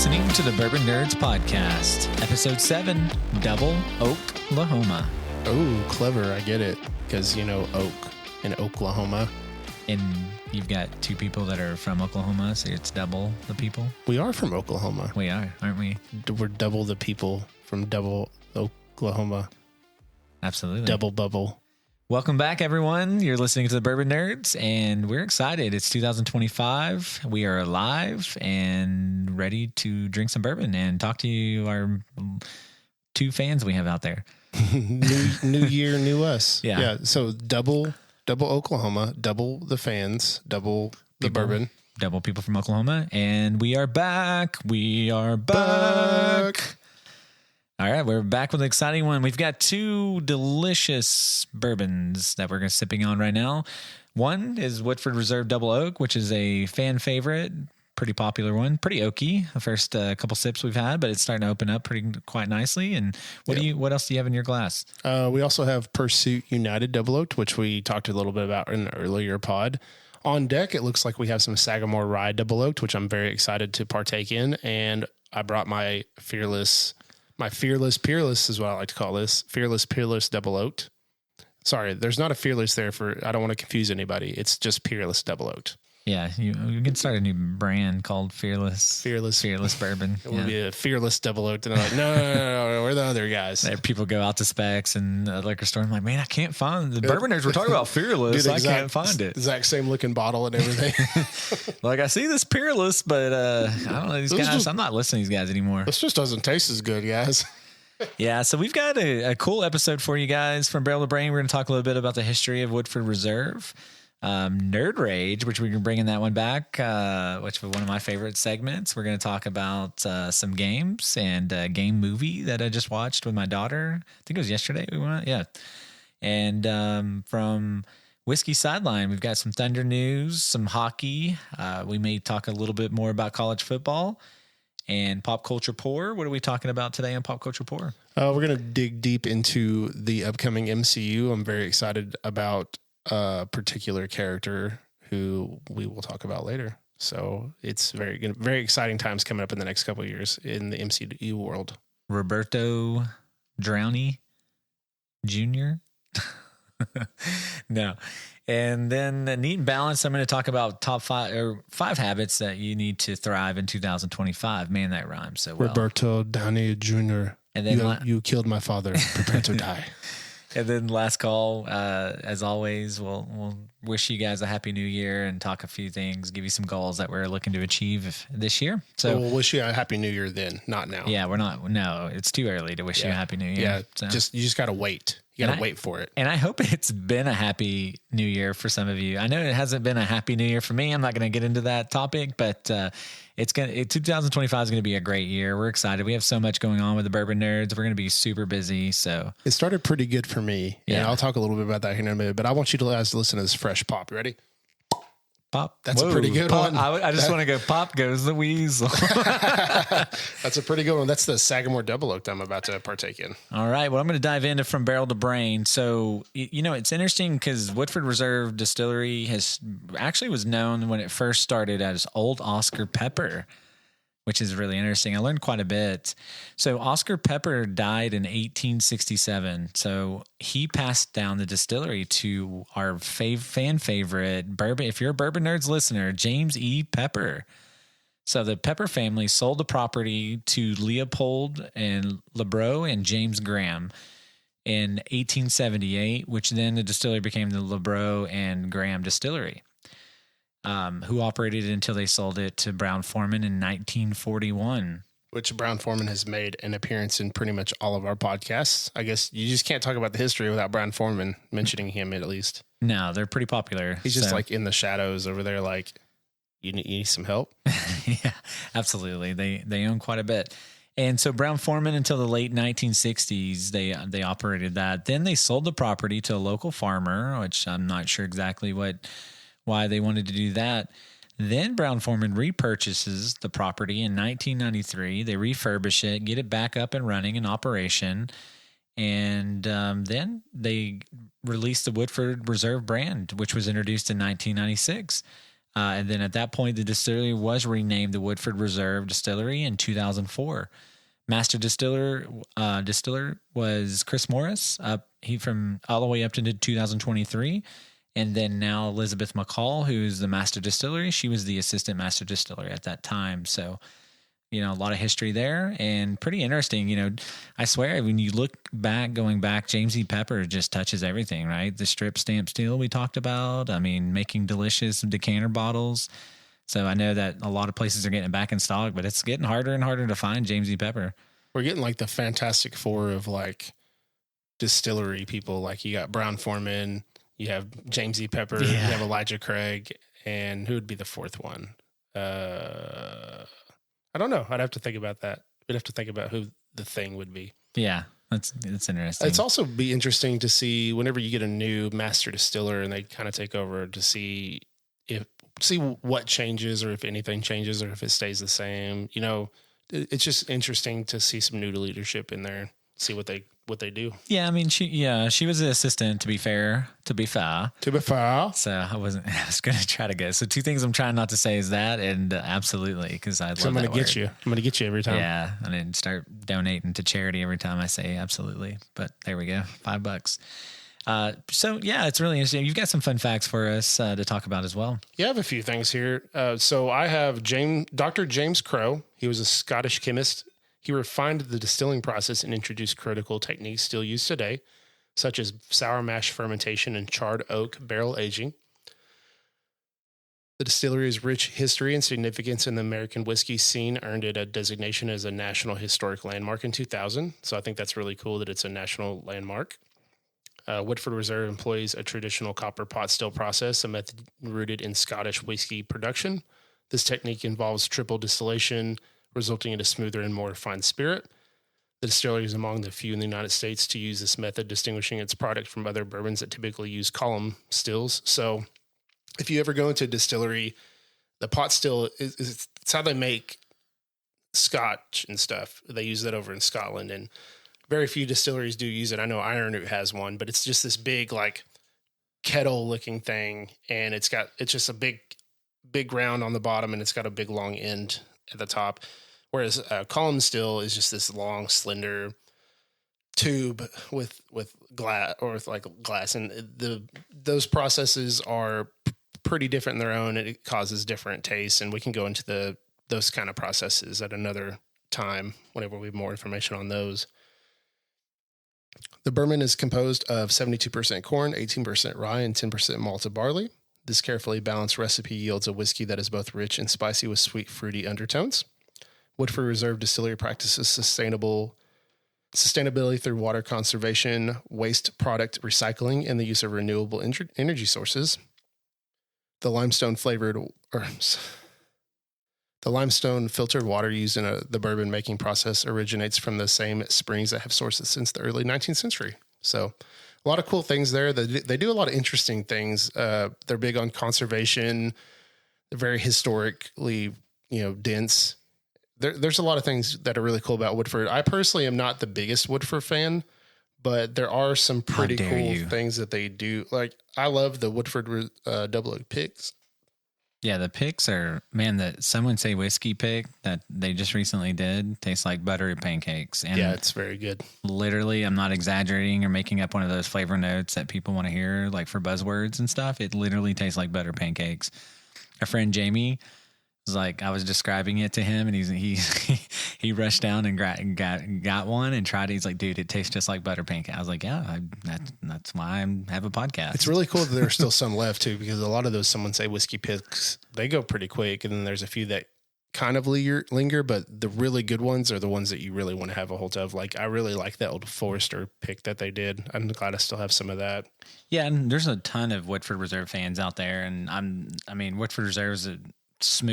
listening to the Bourbon Nerds Podcast, Episode 7, Double Oak-Lahoma. Oh, clever. I get it. Because, you know, Oak in Oak-Lahoma. And you've got two people that are from Oklahoma, so it's double the people. We are from Oklahoma. We are, aren't we? We're double the people from double Oklahoma. Absolutely. Double bubble. Welcome back, everyone. You're listening to the Bourbon Nerds, and we're excited. It's 2025. We are alive and ready to drink some bourbon and talk to you, our two fans we have out there. New year, new us. Yeah. So double Oklahoma, double the fans, double the bourbon. Double people from Oklahoma, and we are back. We are back. All right, we're back with an exciting one. We've got two delicious bourbons that we're sipping on right now. One is Woodford Reserve Double Oak, which is a fan favorite, pretty popular one, pretty oaky. The first couple sips we've had, but it's starting to open up quite nicely. And what else do you have in your glass? We also have Pursuit United Double Oaked, which we talked a little bit about in the earlier pod. On deck, it looks like we have some Sagamore Rye Double Oaked, which I'm very excited to partake in. And I brought my Fearless Peerless is what I like to call this. Fearless Peerless Double Oaked. Sorry, there's not a Fearless there I don't want to confuse anybody. It's just Peerless Double Oaked. Yeah, you can start a new brand called Fearless Bourbon. It would be a Fearless Double Oaked. And they're like, no, we're the other guys. People go out to Specs and a liquor store. I'm like, man, I can't find the Bourbon Nerds. We're talking about Fearless. I can't find it. Exact same looking bottle and everything. Like, I see this Peerless, but I don't know these guys. I'm not listening to these guys anymore. This just doesn't taste as good, guys. Yeah, so we've got a cool episode for you guys from Barrel to Brain. We're going to talk a little bit about the history of Woodford Reserve. Nerd Rage, which we're bringing that one back, which was one of my favorite segments. We're going to talk about some games and a game movie that I just watched with my daughter. I think it was yesterday we went. Yeah. And from Whiskey Sideline, we've got some Thunder news, some hockey. We may talk a little bit more about college football and Pop Culture Pour. What are we talking about today on Pop Culture Pour? We're going to dig deep into the upcoming MCU. I'm very excited about a particular character who we will talk about later. So it's very exciting times coming up in the next couple of years in the MCU world. Roberto Downey Jr. No. And then Neat and Balanced, I'm going to talk about top five habits that you need to thrive in 2025. Man, that rhymes so well. Roberto Downey Jr. And then you killed my father. Prepare to die. And then last call, as always, we'll wish you guys a happy new year and talk a few things, give you some goals that we're looking to achieve this year. So we'll wish you a happy new year then, not now. Yeah, it's too early to wish you a happy new year. Yeah, so. You just got to wait. You got to wait for it. And I hope it's been a happy new year for some of you. I know it hasn't been a happy new year for me. I'm not going to get into that topic, but 2025 is going to be a great year. We're excited. We have so much going on with the Bourbon Nerds. We're going to be super busy. So it started pretty good for me. Yeah. And I'll talk a little bit about that here in a minute, but I want you to listen to this fresh pop. You ready? Pop. That's a pretty good one. I just want to go, pop goes the weasel. That's a pretty good one. That's the Sagamore Double Oaked I'm about to partake in. All right. Well, I'm going to dive into From Barrel to Brain. So, it's interesting because Woodford Reserve Distillery was known when it first started as Old Oscar Pepper, which is really interesting. I learned quite a bit. So Oscar Pepper died in 1867. So he passed down the distillery to our fan favorite bourbon. If you're a Bourbon Nerds listener, James E. Pepper. So the Pepper family sold the property to Leopold and LeBreau and James Graham in 1878, which then the distillery became the LeBreau and Graham Distillery. Who operated it until they sold it to Brown-Forman in 1941. Which Brown-Forman has made an appearance in pretty much all of our podcasts. I guess you just can't talk about the history without Brown-Forman mentioning him at least. No, they're pretty popular. He's just like in the shadows over there like, you need some help? Yeah, absolutely. They own quite a bit. And so Brown-Forman until the late 1960s, they operated that. Then they sold the property to a local farmer, which I'm not sure exactly why they wanted to do that. Then Brown-Forman repurchases the property in 1993. They refurbish it, get it back up and running in operation, and then they released the Woodford Reserve brand, which was introduced in 1996. And then at that point, the distillery was renamed the Woodford Reserve Distillery in 2004. Master distiller was Chris Morris. He from all the way up to 2023. And then now Elizabeth McCall, who's the master distillery, she was the assistant master distiller at that time. So, a lot of history there and pretty interesting. I swear, when you look back, going back, James E. Pepper just touches everything, right? The strip stamp steel we talked about. I mean, making delicious decanter bottles. So I know that a lot of places are getting it back in stock, but it's getting harder and harder to find James E. Pepper. We're getting like the Fantastic Four of like distillery people. Like you got Brown Foreman, you have James E. Pepper, you have Elijah Craig, and who would be the fourth one? I don't know. I'd have to think about that. We'd have to think about who the thing would be. Yeah, that's interesting. It's also be interesting to see whenever you get a new master distiller and they kind of take over to see what changes or if anything changes or if it stays the same. It's just interesting to see some new leadership in there, see what they do. Yeah, I mean, she was the assistant, to be fair. To be fair. So I was going to try to guess. So two things I'm trying not to say is that and absolutely, because I love that I'm going to word. get you. I'm going to get you every time. Yeah, and then start donating to charity every time I say absolutely. But there we go, $5. So yeah, it's really interesting. You've got some fun facts for us to talk about as well. Yeah, I have a few things here. So I have Dr. James Crowe. He was a Scottish chemist. He refined the distilling process and introduced critical techniques still used today, such as sour mash fermentation and charred oak barrel aging. The distillery's rich history and significance in the American whiskey scene earned it a designation as a National Historic Landmark in 2000. So I think that's really cool that it's a national landmark. Woodford Reserve employs a traditional copper pot still process, a method rooted in Scottish whiskey production. This technique involves triple distillation, resulting in a smoother and more refined spirit. The distillery is among the few in the United States to use this method, distinguishing its product from other bourbons that typically use column stills. So if you ever go into a distillery, the pot still it's how they make scotch and stuff. They use that over in Scotland, and very few distilleries do use it. I know Iron Root has one, but it's just this big like kettle looking thing, and it's just a big round on the bottom, and it's got a big long end at the top. Whereas column still is just this long, slender tube with glass or with like glass, and those processes are pretty different in their own, and it causes different tastes. And we can go into those kind of processes at another time whenever we have more information on those. The bourbon is composed of 72% corn, 18% rye, and 10% malted barley. This carefully balanced recipe yields a whiskey that is both rich and spicy with sweet, fruity undertones. Woodford Reserve Distillery practices sustainability through water conservation, waste product recycling, and the use of renewable energy sources. The limestone filtered water used in the bourbon making process originates from the same springs that have sources since the early 19th century. So a lot of cool things there. They do a lot of interesting things. They're big on conservation. They're very historically, dense. There's a lot of things that are really cool about Woodford. I personally am not the biggest Woodford fan, but there are some pretty cool things that they do. Like I love the Woodford Double Oak picks. Yeah, the picks are, man, that someone say whiskey pick that they just recently did tastes like buttery pancakes. And yeah, it's very good. Literally, I'm not exaggerating or making up one of those flavor notes that people want to hear, like for buzzwords and stuff. It literally tastes like butter pancakes. A friend, Jamie, was like, I was describing it to him, and he rushed down and got one and tried it. He's like, dude, it tastes just like butter pancake. I was like, yeah, that's why I have a podcast. It's really cool that there's still some left too, because a lot of those someone say whiskey picks, they go pretty quick, and then there's a few that kind of linger, but the really good ones are the ones that you really want to have a hold of. Like I really like that old Forester pick that they did. I'm glad I still have some of that. Yeah, and there's a ton of Woodford Reserve fans out there, and Woodford Reserve is it's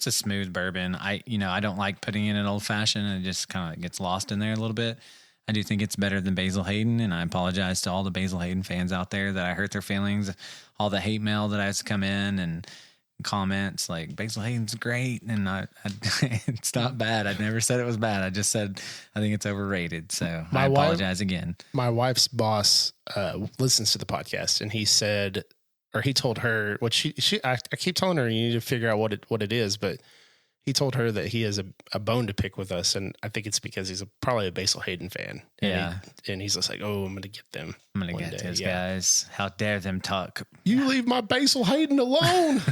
a smooth bourbon. I don't like putting in an old fashioned, and it just kind of gets lost in there a little bit. I do think it's better than Basil Hayden, and I apologize to all the Basil Hayden fans out there that I hurt their feelings. All the hate mail that has come in and comments like Basil Hayden's great, and it's not bad. I never said it was bad. I just said I think it's overrated. So I apologize again. My wife's boss listens to the podcast, and he said or he told her what I keep telling her you need to figure out what it is, but he told her that he has a bone to pick with us, and I think it's because he's probably a Basil Hayden fan. And he's just like, oh, I'm going to get them. I'm going to get those guys. How dare them talk? You leave my Basil Hayden alone.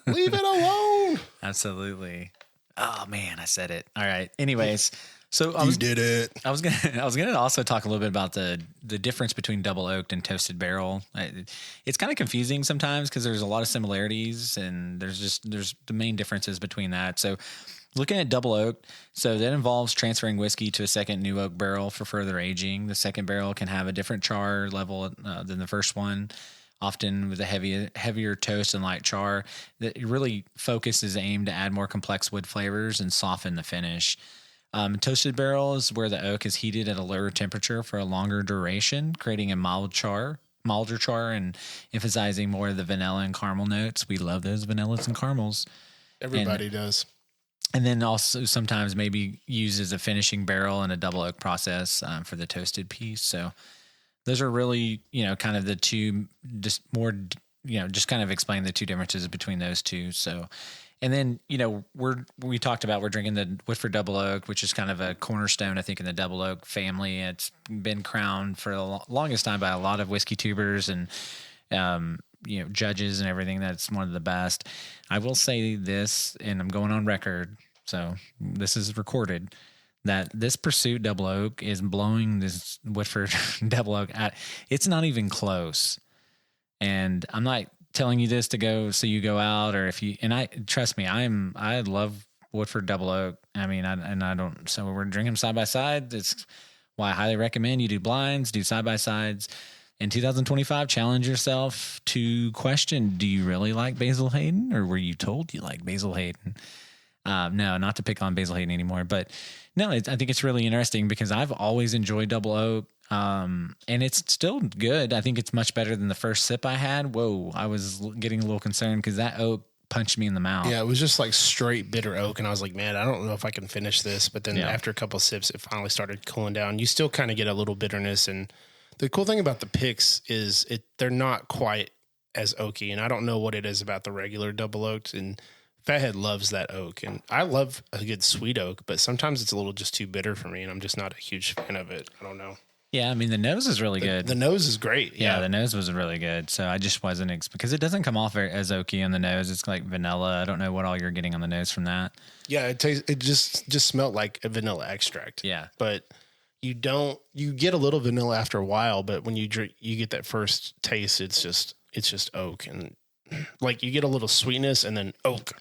Leave it alone. Absolutely. Oh man, I said it. All right. Anyways, so you did it. I was gonna also talk a little bit about the difference between double oaked and toasted barrel. It's kind of confusing sometimes because there's a lot of similarities and there's the main differences between that. So looking at double oaked, so that involves transferring whiskey to a second new oak barrel for further aging. The second barrel can have a different char level than the first one, often with a heavier toast and light char. That really focus is aimed to add more complex wood flavors and soften the finish. Toasted barrel is where the oak is heated at a lower temperature for a longer duration, creating a milder char, and emphasizing more of the vanilla and caramel notes. We love those vanillas and caramels. Everybody does. And then also sometimes maybe used as a finishing barrel in a double oak process for the toasted piece. So those are really, kind of the two, just kind of explain the two differences between those two. So, and then, we talked about, we're drinking the Woodford Double Oak, which is kind of a cornerstone, I think, in the Double Oak family. It's been crowned for the longest time by a lot of whiskey tubers and, judges and everything. That's one of the best. I will say this, and I'm going on record, so this is recorded, that this Pursuit Double Oak is blowing this Woodford Double Oak out. It's not even close. And I'm not telling you this to go so you go out, or if you, and I trust me, I love Woodford Double Oak. I mean, I don't, so we're drinking them side by side. It's why I highly recommend you do blinds, do side by sides. In 2025, challenge yourself to question, do you really like Basil Hayden, or were you told you like Basil Hayden? No, not to pick on Basil Hayden anymore, but no, I think it's really interesting because I've always enjoyed Double Oak. And it's still good. I think it's much better than the first sip I had. Whoa, I was getting a little concerned because that oak punched me in the mouth. Yeah, it was just like straight bitter oak, and I was like, man, I don't know if I can finish this. But then after a couple of sips, it finally started cooling down. You still kind of get a little bitterness, and the cool thing about the picks is they're not quite as oaky, and I don't know what it is about the regular double oaked, and Fathead loves that oak, and I love a good sweet oak, but sometimes it's a little just too bitter for me, and I'm just not a huge fan of it. I don't know. Yeah, I mean, the nose is really good. The nose is great. Yeah, the nose was really good. So I just wasn't, because it doesn't come off as oaky on the nose. It's like vanilla. I don't know what all you're getting on the nose from that. Yeah, it just smelled like a vanilla extract. Yeah. But you get a little vanilla after a while, but when you drink, you get that first taste, it's just oak. And like you get a little sweetness and then oak,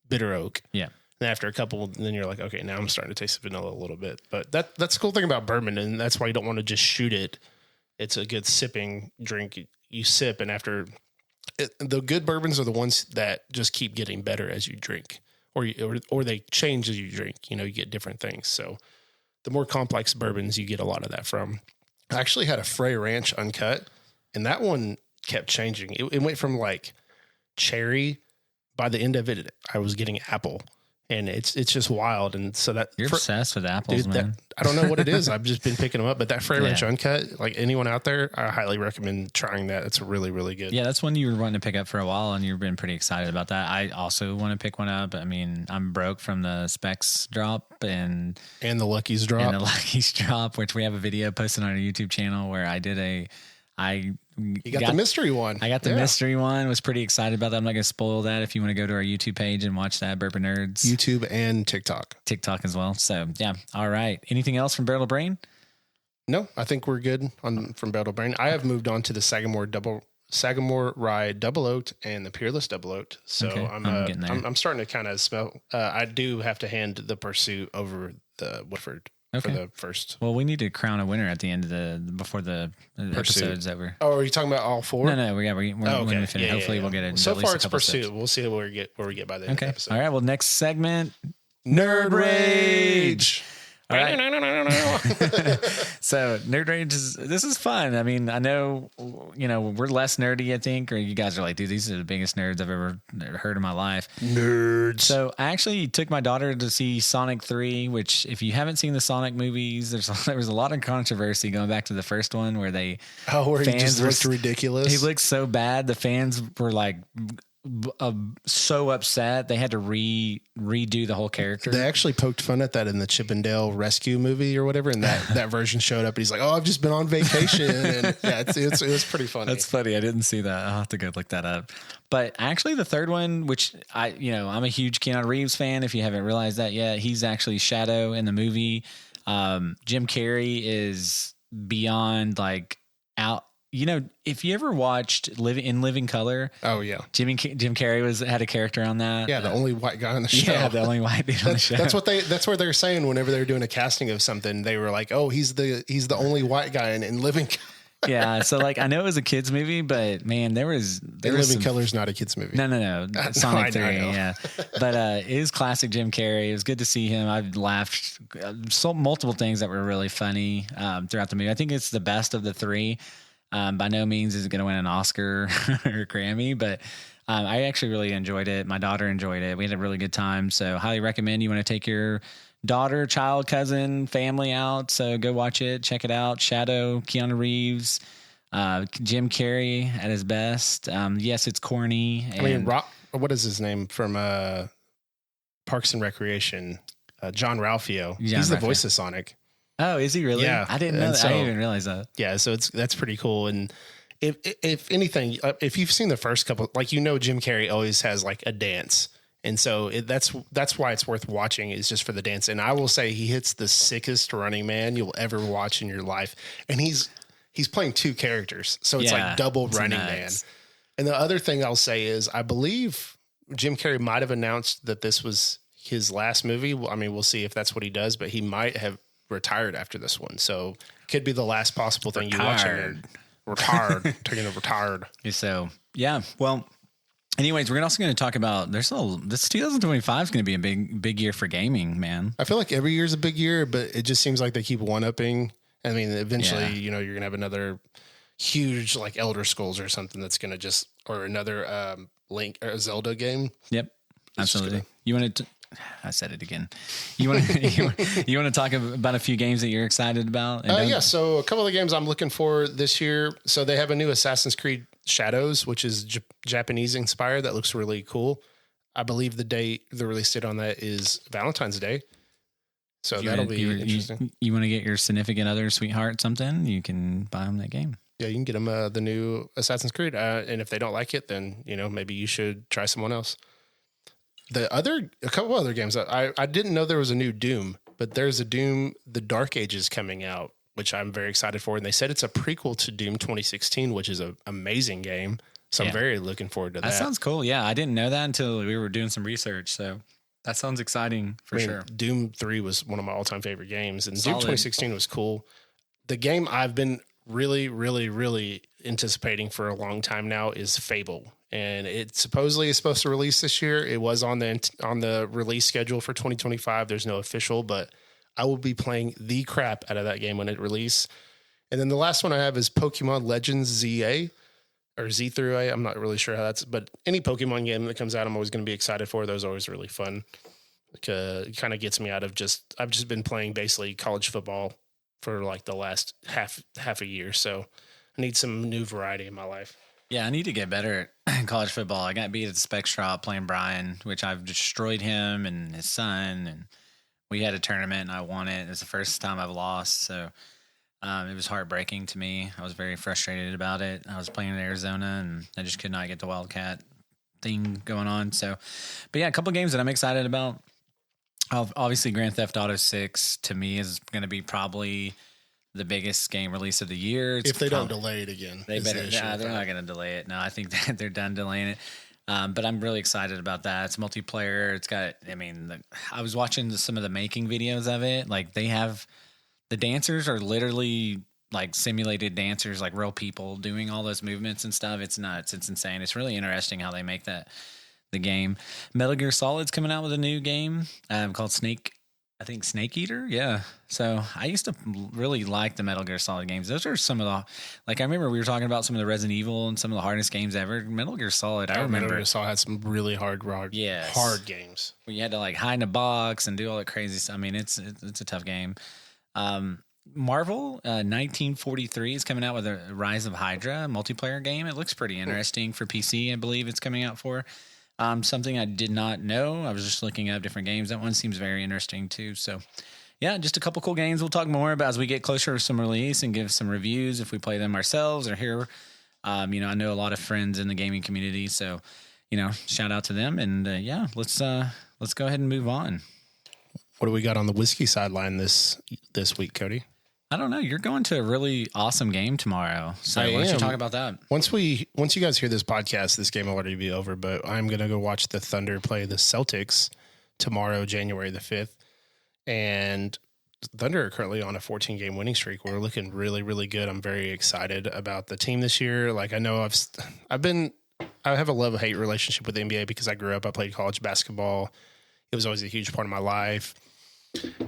bitter oak. Yeah. And after a couple, then you're like, okay, now I'm starting to taste the vanilla a little bit. But that's the cool thing about bourbon, and that's why you don't want to just shoot it. It's a good sipping drink. You sip, and the good bourbons are the ones that just keep getting better as you drink, or they change as you drink. You get different things. So the more complex bourbons, you get a lot of that from. I actually had a Frey Ranch uncut, and that one kept changing. It went from like cherry. By the end of it, I was getting apple. And it's just wild. And so that you're obsessed with apples, dude, man. I don't know what it is. I've just been picking them up, but that Frey Ranch uncut, like anyone out there, I highly recommend trying that. It's really, really good. Yeah. That's one you were wanting to pick up for a while, and you've been pretty excited about that. I also want to pick one up. I mean, I'm broke from the Specs drop and the Lucky's drop, which we have a video posted on our YouTube channel where I did You got the mystery one. I got the mystery one. Was pretty excited about that. I'm not going to spoil that. If you want to go to our YouTube page and watch that, Bourbon Nerds. YouTube and TikTok as well. So yeah. All right. Anything else from Barrel of Brain? No, I think we're good from Barrel of Brain. I have moved on to the Sagamore Rye Double Oaked and the Peerless Double Oaked. So okay, I'm starting to kind of smell. I do have to hand the Pursuit over the Woodford. Okay. For the first. Well, we need to crown a winner at the end of before the episode's over. Oh, are you talking about all four? No. We're okay. When we finish. Hopefully we'll get it. So far it's Pursuit. We'll see where we get by the end of the episode. All right. Well, next segment, Nerd Rage. All right. So Nerd Rage this is fun. I mean, I know, we're less nerdy, I think, or you guys are like, dude, these are the biggest nerds I've ever heard in my life. Nerds. So I actually took my daughter to see Sonic 3, which if you haven't seen the Sonic movies, there was a lot of controversy going back to the first one where he just looked ridiculous. He looked so bad. The fans were like so upset they had to redo the whole character. They actually poked fun at that in the Chip and Dale Rescue movie or whatever, and that version showed up and he's like, "Oh, I've just been on vacation." And yeah, it was pretty funny. That's funny. I didn't see that. I'll have to go look that up. But actually the third one, which I'm a huge Keanu Reeves fan, if you haven't realized that yet, he's actually Shadow in the movie. Jim Carrey is beyond like out. If you ever watched Living Color, oh yeah, Jim Carrey had a character on that. Yeah, the only white guy on the show. Yeah, the only white dude on the show. That's what they're saying whenever they're doing a casting of something. They were like, "Oh, he's the only white guy in Living Color." Yeah, so like I know it was a kids movie, but man, there was Living Color's not a kids movie. No, Sonic 3, yeah. But it is classic Jim Carrey. It was good to see him. I've laughed multiple things that were really funny throughout the movie. I think it's the best of the three. By no means is it going to win an Oscar or a Grammy, but I actually really enjoyed it. My daughter enjoyed it. We had a really good time. So highly recommend you want to take your daughter, child, cousin, family out. So go watch it. Check it out. Shadow, Keanu Reeves, Jim Carrey at his best. Yes, it's corny. What is his name from Parks and Recreation? John Ralphio. He's the voice of Sonic. Oh, is he really? Yeah. I didn't know that. I didn't even realize that. Yeah, so that's pretty cool. And if anything, if you've seen the first couple, like Jim Carrey always has like a dance. And so that's why it's worth watching, is just for the dance. And I will say he hits the sickest running man you'll ever watch in your life. And he's playing two characters. So it's like double running man. And the other thing I'll say is I believe Jim Carrey might have announced that this was his last movie. I mean, we'll see if that's what he does, but he might have retired after this one, so it could be the last possible thing you watch. Taking a retired. So yeah, well, anyways, we're also going to talk about this 2025 is going to be a big year for gaming, man. I feel like every year is a big year, but it just seems like they keep one-upping. I mean, eventually, you're going to have another huge like Elder Scrolls or something that's going to or another Link or Zelda game. Yep, absolutely. You want to? I said it again. You want to talk about a few games that you're excited about? Yeah. So a couple of the games I'm looking for this year. So they have a new Assassin's Creed Shadows, which is Japanese inspired. That looks really cool. I believe the release date on that is Valentine's Day. So that'll be interesting. You want to get your significant other, sweetheart, something? You can buy them that game. Yeah, you can get them the new Assassin's Creed. And if they don't like it, then maybe you should try someone else. A couple other games. I didn't know there was a new Doom, but there's a Doom, The Dark Ages coming out, which I'm very excited for. And they said it's a prequel to Doom 2016, which is an amazing game. So I'm very looking forward to that. That sounds cool. Yeah, I didn't know that until we were doing some research. So that sounds exciting for sure. Doom 3 was one of my all-time favorite games, and Doom 2016 was cool. The game I've been really, really, really anticipating for a long time now is Fable. And it supposedly is supposed to release this year. It was on the release schedule for 2025. There's no official, but I will be playing the crap out of that game when it releases. And then the last one I have is Pokemon Legends ZA or Z through A. I'm not really sure how that's, but any Pokemon game that comes out, I'm always going to be excited for. Those are always really fun. It kind of gets me out of I've just been playing basically college football for like the last half a year. So I need some new variety in my life. Yeah, I need to get better at college football. I got beat at the Spec Shop playing Brian, which I've destroyed him and his son. And we had a tournament and I won it. It was the first time I've lost. So it was heartbreaking to me. I was very frustrated about it. I was playing in Arizona and I just could not get the Wildcat thing going on. So, but yeah, a couple of games that I'm excited about. Obviously, Grand Theft Auto 6 to me is going to be probably the biggest game release of the year. If they don't delay it again. They're not going to delay it. No, I think that they're done delaying it. But I'm really excited about that. It's multiplayer. It's got, I was watching some of the making videos of it. Like the dancers are literally like simulated dancers, like real people doing all those movements and stuff. It's nuts. It's insane. It's really interesting how they make the game. Metal Gear Solid's coming out with a new game called Snake I think Snake Eater. Yeah. So I used to really like the Metal Gear Solid games. Those are some of the, like, I remember we were talking about some of the Resident Evil and some of the hardest games ever. Metal Gear Solid, I remember. Metal Gear Solid had some really hard games. Where you had to like hide in a box and do all that crazy stuff. I mean, it's a tough game. Marvel 1943 is coming out with a Rise of Hydra multiplayer game. It looks pretty interesting for PC, I believe it's coming out for. Something I did not know. I was just looking up different games. That one seems very interesting too. So, yeah, just a couple cool games. We'll talk more about as we get closer to some release and give some reviews if we play them ourselves or here. I know a lot of friends in the gaming community, so shout out to them. And let's go ahead and move on. What do we got on the whiskey sideline this week, Cody? I don't know. You're going to a really awesome game tomorrow. So why don't you talk about that? Once you guys hear this podcast, this game will already be over, but I'm going to go watch the Thunder play the Celtics tomorrow, January the 5th. And Thunder are currently on a 14-game winning streak. We're looking really, really good. I'm very excited about the team this year. Like, I know I have a love-hate relationship with the NBA because I grew up, I played college basketball. It was always a huge part of my life.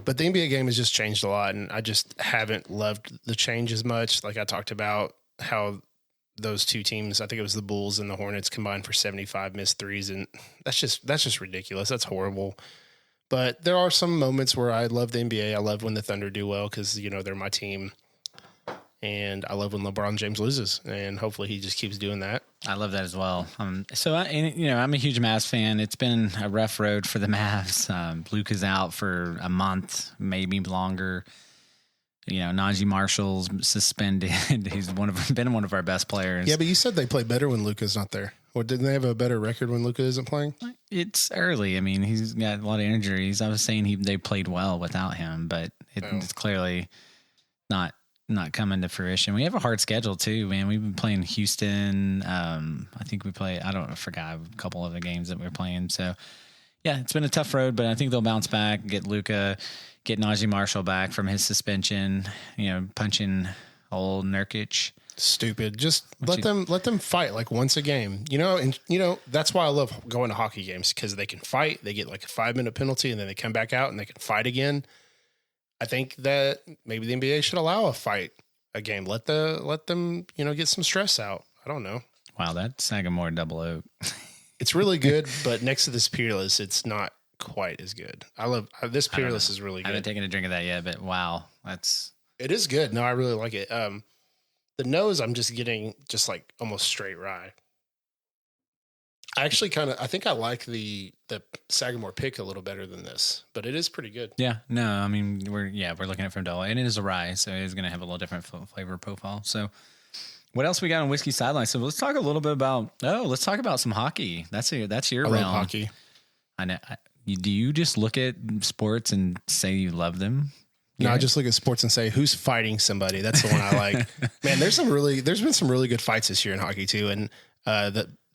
But the NBA game has just changed a lot, and I just haven't loved the change as much. Like I talked about how those two teams, I think it was the Bulls and the Hornets, combined for 75 missed threes, and that's just ridiculous. That's horrible. But there are some moments where I love the NBA. I love when the Thunder do well because, they're my team. And I love when LeBron James loses, and hopefully he just keeps doing that. I love that as well. I'm a huge Mavs fan. It's been a rough road for the Mavs. Luka's out for a month, maybe longer. Najee Marshall's suspended. He's been one of our best players. Yeah, but you said they play better when Luka's not there. Or didn't they have a better record when Luka isn't playing? It's early. I mean, he's got a lot of injuries. I was saying they played well without him, but it's clearly not coming to fruition. We have a hard schedule too, man. We've been playing Houston. I think we play, I forgot a couple of the games that we're playing. So yeah, it's been a tough road, but I think they'll bounce back, get Luka, get Najee Marshall back from his suspension, punching old Nurkic. Stupid. Just let them fight like once a game, and that's why I love going to hockey games because they can fight. They get like a 5-minute penalty and then they come back out and they can fight again. I think that maybe the NBA should allow a game. Let them, get some stress out. I don't know. Wow, that Sagamore Double Oak. It's really good, but next to this Peerless, it's not quite as good. I love this Peerless is really good. I haven't taken a drink of that yet, but wow, it is good. No, I really like it. The nose, I'm just getting just like almost straight rye. I think I like the Sagamore pick a little better than this, but it is pretty good. Yeah, no, I mean, we're looking at it from Double, and it is a rye, so it is going to have a little different flavor profile. So what else we got on Whiskey Sideline? So let's talk a little bit about, let's talk about some hockey. That's your realm. I love hockey. I know. Do you just look at sports and say you love them? No, I just look at sports and say, who's fighting somebody? That's the one I like. Man, there's been some really good fights this year in hockey too. And,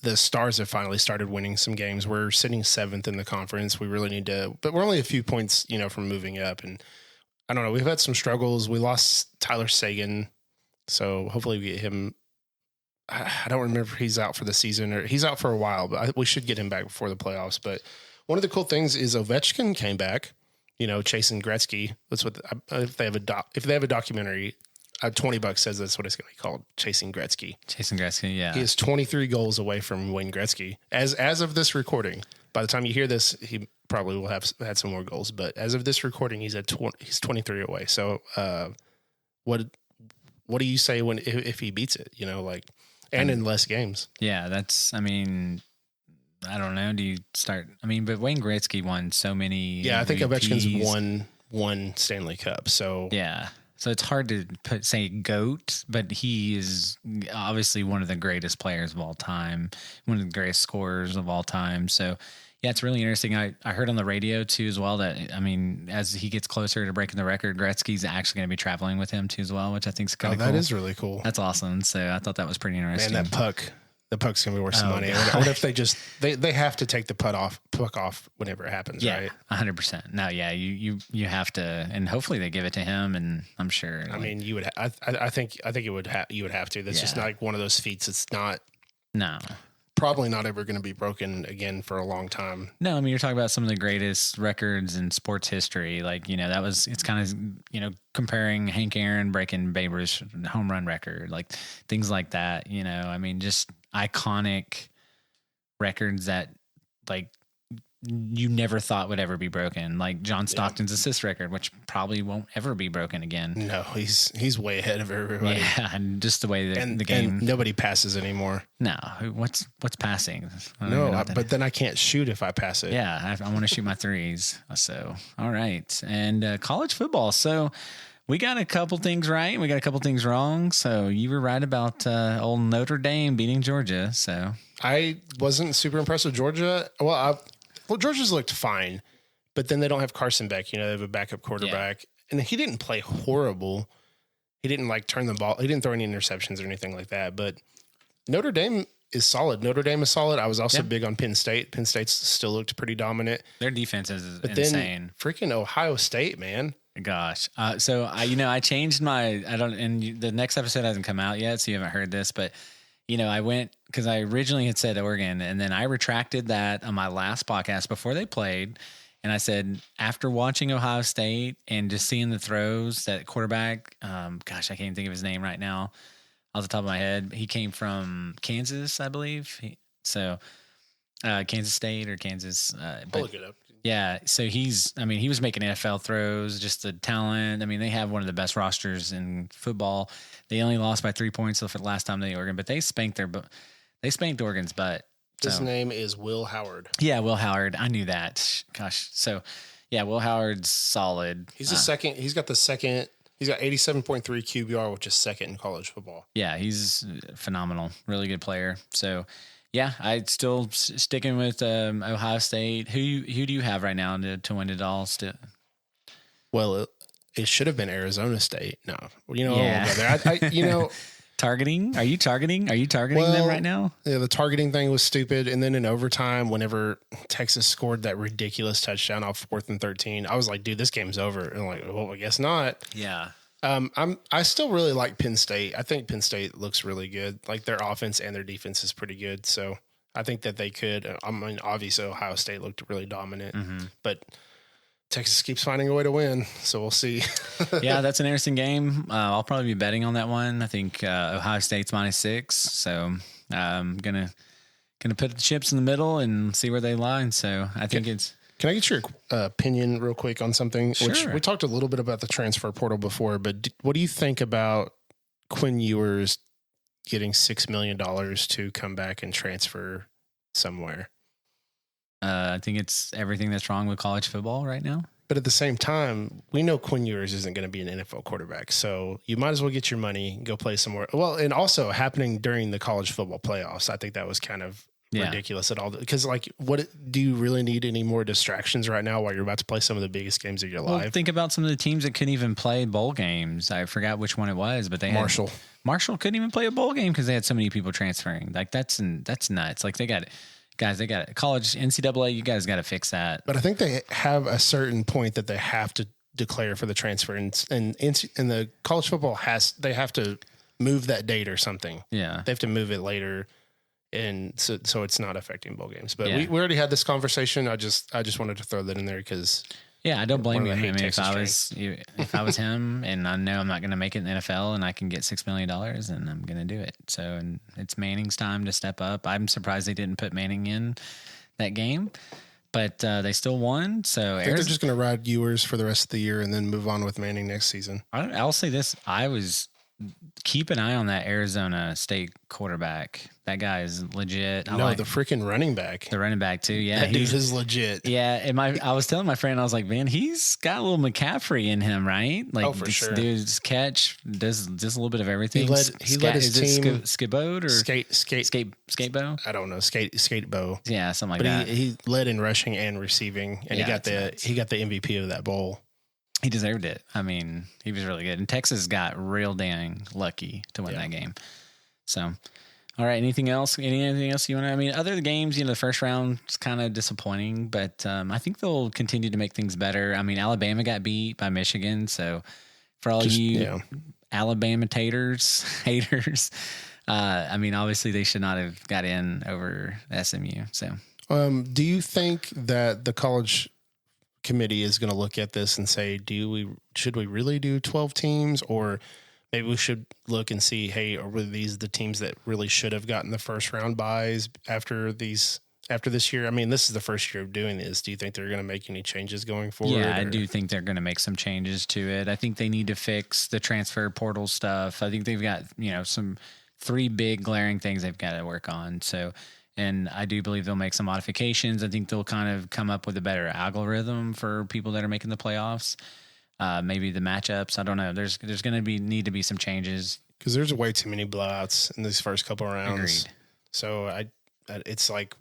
the Stars have finally started winning some games. We're sitting 7th in the conference. We really need to, but we're only a few points, from moving up. And I don't know. We've had some struggles. We lost Tyler Seguin. So hopefully we get him. I don't remember if he's out for the season or he's out for a while, but we should get him back before the playoffs. But one of the cool things is Ovechkin came back, chasing Gretzky. That's what, if they have a documentary, $20 says that's what it's going to be called, Chasing Gretzky. Chasing Gretzky, yeah. He is 23 goals away from Wayne Gretzky. As of this recording, by the time you hear this, he probably will have had some more goals. But as of this recording, he's 23 away. So, what do you say if he beats it? In less games? Yeah, I don't know. Do you start? But Wayne Gretzky won so many. Yeah, I think Ovechkin's won one Stanley Cup. So yeah. So it's hard to say GOAT, but he is obviously one of the greatest players of all time, one of the greatest scorers of all time. So, yeah, it's really interesting. I heard on the radio, too, as well, that, as he gets closer to breaking the record, Gretzky's actually going to be traveling with him, too, as well, which I think is kind of cool. That is really cool. That's awesome. So I thought that was pretty interesting. Man, the puck's going to be worth some money. What if they just they have to take the puck off whenever it happens, right? 100%. No, yeah, you have to, and hopefully they give it to him, and I'm sure. You would. I think you would have to. That's just not like one of those feats. It's not probably not ever going to be broken again for a long time. No, I mean, you're talking about some of the greatest records in sports history. Like, it's kind of, comparing Hank Aaron breaking Babe Ruth's home run record, like things like that, I mean, just iconic records that like you never thought would ever be broken, like John Stockton's assist record, which probably won't ever be broken again. No, he's way ahead of everybody. Yeah, and just the way the game, and nobody passes anymore. No, what's passing? But then I can't shoot if I pass it. Yeah, I want to shoot my threes. So, all right, and college football. So we got a couple things right, and we got a couple things wrong. So you were right about old Notre Dame beating Georgia. So I wasn't super impressed with Georgia. Well, Georgia's looked fine, but then they don't have Carson Beck. They have a backup quarterback, and he didn't play horrible. He didn't turn the ball. He didn't throw any interceptions or anything like that. But Notre Dame is solid. I was also big on Penn State. Penn State still looked pretty dominant. Their defense is but insane. Then freaking Ohio State, man. Gosh. So I changed the next episode hasn't come out yet, so you haven't heard this, but I went because I originally had said Oregon, and then I retracted that on my last podcast before they played. And I said, after watching Ohio State and just seeing the throws, that quarterback, I can't even think of his name right now off the top of my head. He came from Kansas, I believe. Kansas State or Kansas. I'll look it up. Yeah. So he was making NFL throws, just the talent. I mean, they have one of the best rosters in football. They only lost by 3 points the last time they Oregon, but they spanked Oregon's butt. His name is Will Howard. Yeah, Will Howard. I knew that. Gosh. So, yeah, Will Howard's solid. He's the second. He's got 87.3 QBR, which is second in college football. Yeah, he's phenomenal. Really good player. So, yeah, I'd still sticking with Ohio State. Who do you have right now to win it all? Still, well, it should have been Arizona State. No, yeah. Targeting? Are you targeting them right now? Yeah, the targeting thing was stupid. And then in overtime, whenever Texas scored that ridiculous touchdown off 4th and 13, I was like, dude, this game's over. And I'm like, well, I guess not. Yeah. I still really like Penn State. I think Penn State looks really good. Like their offense and their defense is pretty good. So I think that they could. I mean, obviously Ohio State looked really dominant, but Texas keeps finding a way to win. So we'll see. Yeah, that's an interesting game. I'll probably be betting on that one. I think Ohio State's -6. So I'm gonna put the chips in the middle and see where they lie. And so I think it's. Can I get your opinion real quick on something? Sure. Which we talked a little bit about the transfer portal before, but what do you think about Quinn Ewers getting $6 million to come back and transfer somewhere? I think it's everything that's wrong with college football right now. But at the same time, we know Quinn Ewers isn't going to be an NFL quarterback. So you might as well get your money, go play somewhere. Well, and also happening during the college football playoffs, I think that was kind of ridiculous at all. Because, what do you really need any more distractions right now while you're about to play some of the biggest games of your life? Well, think about some of the teams that couldn't even play bowl games. I forgot which one it was, but Marshall couldn't even play a bowl game because they had so many people transferring. Like that's nuts. Like they got it. College NCAA, you guys got to fix that. But I think they have a certain point that they have to declare for the transfer, and the college football they have to move that date or something. Yeah, they have to move it later, and so it's not affecting bowl games. But we already had this conversation. I just wanted to throw that in there because. Yeah, I don't blame you. I mean, if I was him, and I know I'm not going to make it in the NFL, and I can get $6 million, and I'm going to do it. So, and it's Manning's time to step up. I'm surprised they didn't put Manning in that game, but they still won. So I think they're just going to ride Ewers for the rest of the year and then move on with Manning next season. I'll say this: keep an eye on that Arizona State quarterback. That guy is legit. The freaking running back. The running back too. Yeah, that dude is legit. Yeah, and I was telling my friend, I was like, man, he's got a little McCaffrey in him, right? Like, for sure. Dude, just does just a little bit of everything. He led his team Skibode or Skatebow? I don't know, Skatebow. Yeah, something like but that. He led in rushing and receiving, and he got the MVP of that bowl. He deserved it. I mean, he was really good. And Texas got real dang lucky to win that game. So, all right. Anything else? Anything else you want to? I mean, other games, the first round is kind of disappointing, but I think they'll continue to make things better. I mean, Alabama got beat by Michigan. So, for all you Alabama haters, I mean, obviously they should not have got in over SMU. So, do you think that the college committee is going to look at this and say, should we really do 12 teams, or maybe we should look and see, hey, were these the teams that really should have gotten the first round buys after this year? I mean, this is the first year of doing this. Do you think they're going to make any changes going forward? Yeah, I do think they're going to make some changes to it. I think they need to fix the transfer portal stuff. I think they've got, some 3 big glaring things they've got to work on. So, and I do believe they'll make some modifications. I think they'll kind of come up with a better algorithm for people that are making the playoffs. Maybe the matchups. I don't know. There's going to need to be some changes because there's way too many blowouts in these first couple of rounds. Agreed. So it's like,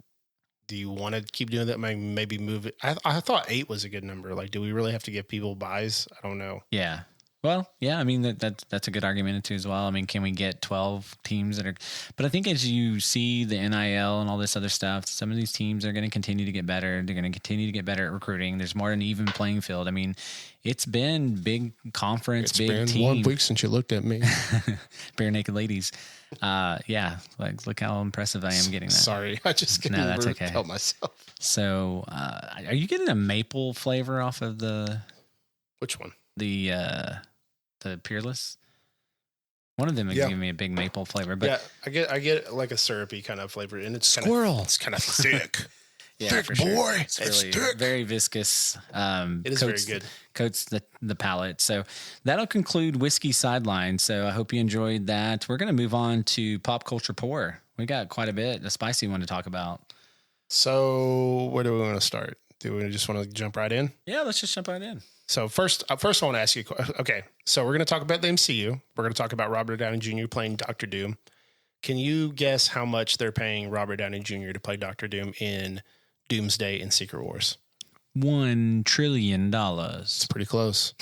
do you want to keep doing that? Maybe move it. I thought 8 was a good number. Like, do we really have to give people buys? I don't know. Yeah. Well, yeah, I mean, that's a good argument too as well. I mean, can we get 12 teams that are, but I think as you see the NIL and all this other stuff, some of these teams are going to continue to get better. They're going to continue to get better at recruiting. There's more an even playing field. I mean, it's been big conference, big team. It's been 1 week since you looked at me. Bare naked ladies. Yeah. Like, look how impressive I am getting that. Sorry. I just couldn't that's okay. help myself. So, are you getting a maple flavor off of which one? The Peerless. One of them is giving me a big maple flavor, but yeah, I get like a syrupy kind of flavor, and it's squirrel. It's kind of thick. Yeah, thick for boy. Sure. It's really thick. Very viscous. It is very good. Coats the palate. So that'll conclude Whiskey Sideline. So I hope you enjoyed that. We're going to move on to Pop Culture Pour. We got quite a bit, a spicy one to talk about. So where do we want to start? Do we just want to jump right in? Yeah, let's just jump right in. So first I want to ask you, okay, so we're going to talk about the MCU. We're going to talk about Robert Downey Jr. playing Dr. Doom. Can you guess how much they're paying Robert Downey Jr. to play Dr. Doom in Doomsday and Secret Wars? $1 trillion. It's pretty close.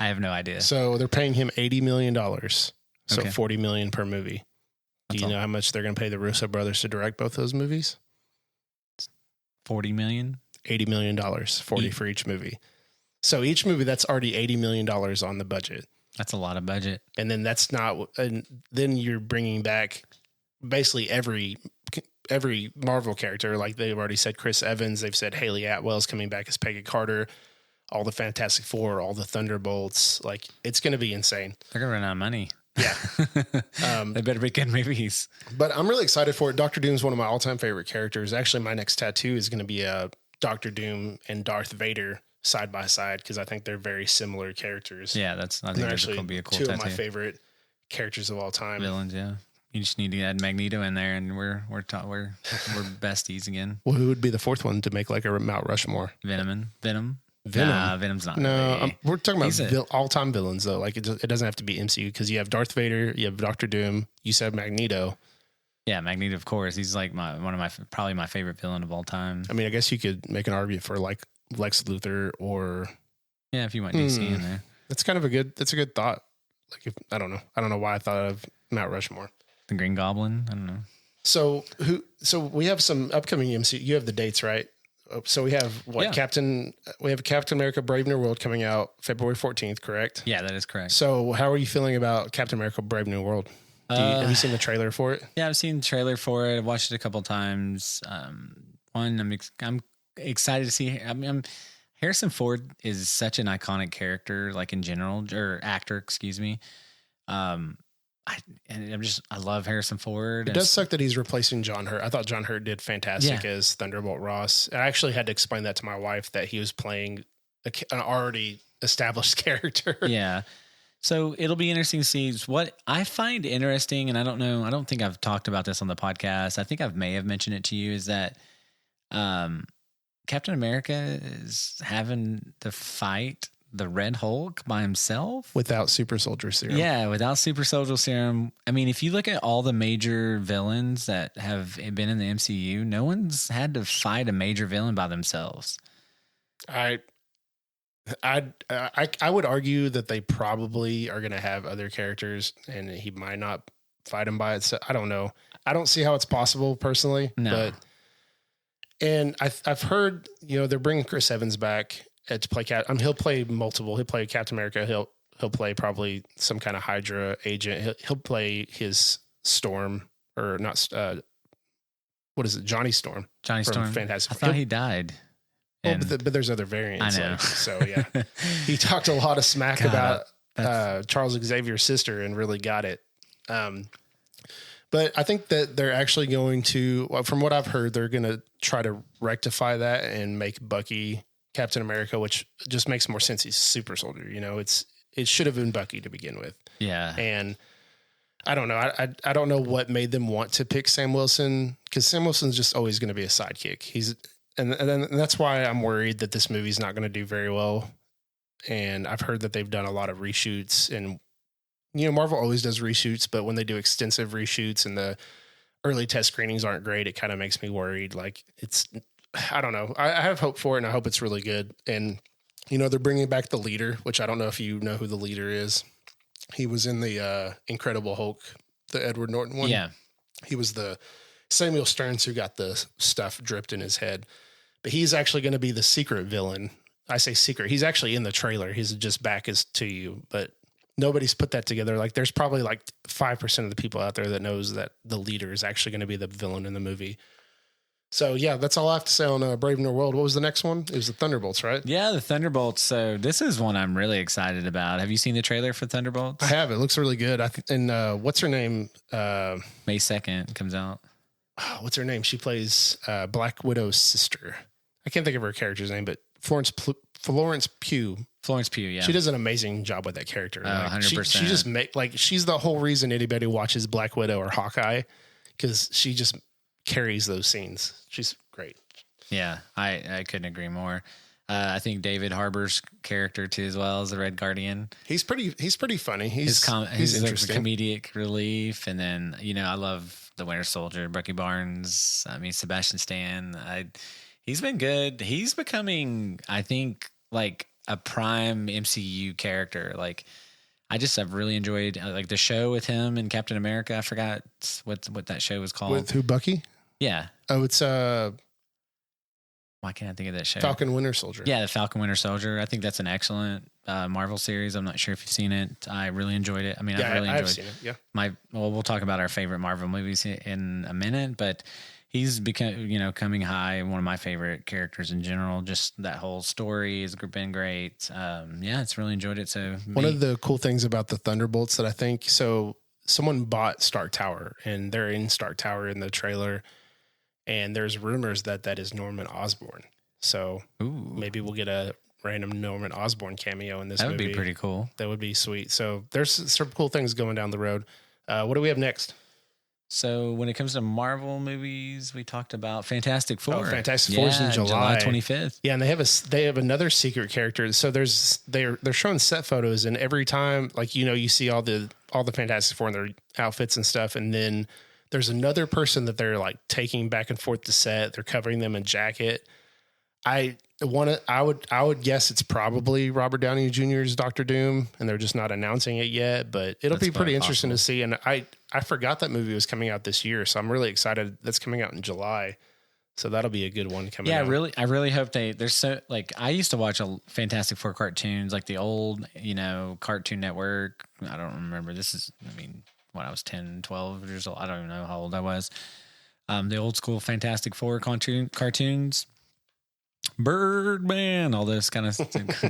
I have no idea. So they're paying him $80 million. So Okay. $40 million per movie. Do you know how much they're going to pay the Russo brothers to direct both those movies? $40 million? $80 million, 40 for each movie. So each movie, that's already $80 million on the budget. That's a lot of budget. And then and then you're bringing back basically every Marvel character. Like they've already said Chris Evans, they've said Haley Atwell's coming back as Peggy Carter, all the Fantastic Four, all the Thunderbolts. Like it's going to be insane. They're going to run out of money. Yeah. They better be good movies. But I'm really excited for it. Dr. Doom's one of my all-time favorite characters. Actually, my next tattoo is going to be a Dr. Doom and Darth Vader side by side because I think they're very similar characters. Yeah, I think that's going to be a cool two tattoo. of my favorite characters of all time. Villains, yeah. You just need to add Magneto in there, and we're besties again. Well, who would be the fourth one to make like a Mount Rushmore? Venom. Nah, Venom's not. No, really. we're talking about all-time villains though. Like it doesn't have to be MCU because you have Darth Vader, you have Dr. Doom, you said Magneto. Yeah, Magneto, of course. He's like probably my favorite villain of all time. I mean, I guess you could make an argument for like Lex Luthor or if you want DC in there. That's a good thought. Like I don't know why I thought of Mount Rushmore. The Green Goblin. I don't know. So we have some upcoming MCU. You have the dates, right? So we have Captain America Brave New World coming out February 14th, correct? Yeah, that is correct. So how are you feeling about Captain America Brave New World? Have you seen the trailer for it? Yeah, I've seen the trailer for it. I've watched it a couple times. I'm excited to see. Harrison Ford is such an iconic character, like in general, or actor, excuse me. I love Harrison Ford. It does suck that he's replacing John Hurt. I thought John Hurt did fantastic as Thunderbolt Ross. I actually had to explain that to my wife that he was playing an already established character. Yeah. So it'll be interesting to see what I find interesting. And I don't think I've talked about this on the podcast. I think I may have mentioned it to you is that, Captain America is having to fight the Red Hulk by himself without Super Soldier Serum. Yeah, without Super Soldier Serum. I mean, if you look at all the major villains that have been in the MCU, no one's had to fight a major villain by themselves. I would argue that they probably are going to have other characters, and he might not fight him by itself. I don't know. I don't see how it's possible personally. No. And I've heard, they're bringing Chris Evans back to play he'll play multiple. He'll play Captain America. He'll play probably some kind of Hydra agent. He'll play his Storm, or not, what is it? Johnny Storm. Johnny from Storm. Fantastic I Four. thought he died. Well, And but there's other variants. I know. Like, so yeah, he talked a lot of smack God, about Charles Xavier's sister and really got it. But I think that they're actually going to, well, from what I've heard, they're going to try to rectify that and make Bucky Captain America, which just makes more sense. He's a super soldier. You know, it should have been Bucky to begin with. yeah. And I don't know. I don't know what made them want to pick Sam Wilson, because Sam Wilson's just always going to be a sidekick. And that's why I'm worried that this movie's not going to do very well. And I've heard that they've done a lot of reshoots, and you know, Marvel always does reshoots, but when they do extensive reshoots and the early test screenings aren't great, it kind of makes me worried. Like, I don't know. I have hope for it, and I hope it's really good. And you know, they're bringing back the leader, which I don't know if you know who the leader is. He was in the Incredible Hulk, the Edward Norton one. Yeah. He was the Samuel Stearns who got the stuff dripped in his head. But he's actually going to be the secret villain. I say secret. He's actually in the trailer. He's just back as to you, but nobody's put that together. Like, there's probably like 5% of the people out there that knows that the leader is actually going to be the villain in the movie. So yeah, that's all I have to say on Brave New World. What was the next one? It was the Thunderbolts, right? Yeah, the Thunderbolts. So this is one I'm really excited about. Have you seen the trailer for Thunderbolts? I have. It looks really good. And what's her name? May 2nd comes out. What's her name? She plays Black Widow's sister. I can't think of her character's name, but Florence Pugh. Florence Pugh, yeah. She does an amazing job with that character. 100%. She just she's the whole reason anybody watches Black Widow or Hawkeye, because she just carries those scenes. She's great. Yeah, I couldn't agree more. I think David Harbour's character too, as well as the Red Guardian. He's pretty funny. He's interesting. Comedic relief, and then I love the Winter Soldier, Bucky Barnes. I mean, Sebastian Stan. He's been good. He's becoming, I think, like a prime MCU character. Like, I've really enjoyed like the show with him and Captain America. I forgot what that show was called. With who? Bucky? Yeah. Oh, it's why can't I think of that show? Falcon Winter Soldier. Yeah, the Falcon Winter Soldier. I think that's an excellent Marvel series. I'm not sure if you've seen it. I really enjoyed it. I mean, yeah, I've really enjoyed I've seen it. Yeah. We'll talk about our favorite Marvel movies in a minute, but he's become, coming high, one of my favorite characters in general. Just that whole story has been great. It's really enjoyed it. So one of the cool things about the Thunderbolts that I think, so someone bought Stark Tower, and they're in Stark Tower in the trailer, and there's rumors that is Norman Osborn. So maybe we'll get a random Norman Osborn cameo in this movie. That would be pretty cool. That would be sweet. So there's some cool things going down the road. What do we have next? So when it comes to Marvel movies, we talked about Fantastic Four. Oh, Fantastic Four's in July 25th. Yeah, and they have another secret character. So they're showing set photos, and every time, like, you see all the Fantastic Four in their outfits and stuff, and then there's another person that they're like taking back and forth to set. They're covering them in jacket. I would guess it's probably Robert Downey Jr.'s Doctor Doom, and they're just not announcing it yet, but it'll be pretty interesting to see. And I forgot that movie was coming out this year, so I'm really excited. That's coming out in July. So that'll be a good one coming out. Yeah, I really hope there's so, like, I used to watch a Fantastic Four cartoons, like the old, Cartoon Network. I don't remember. When I was 10, 12 years old, I don't even know how old I was. The old school Fantastic Four cartoons. Birdman, all this kind of stuff.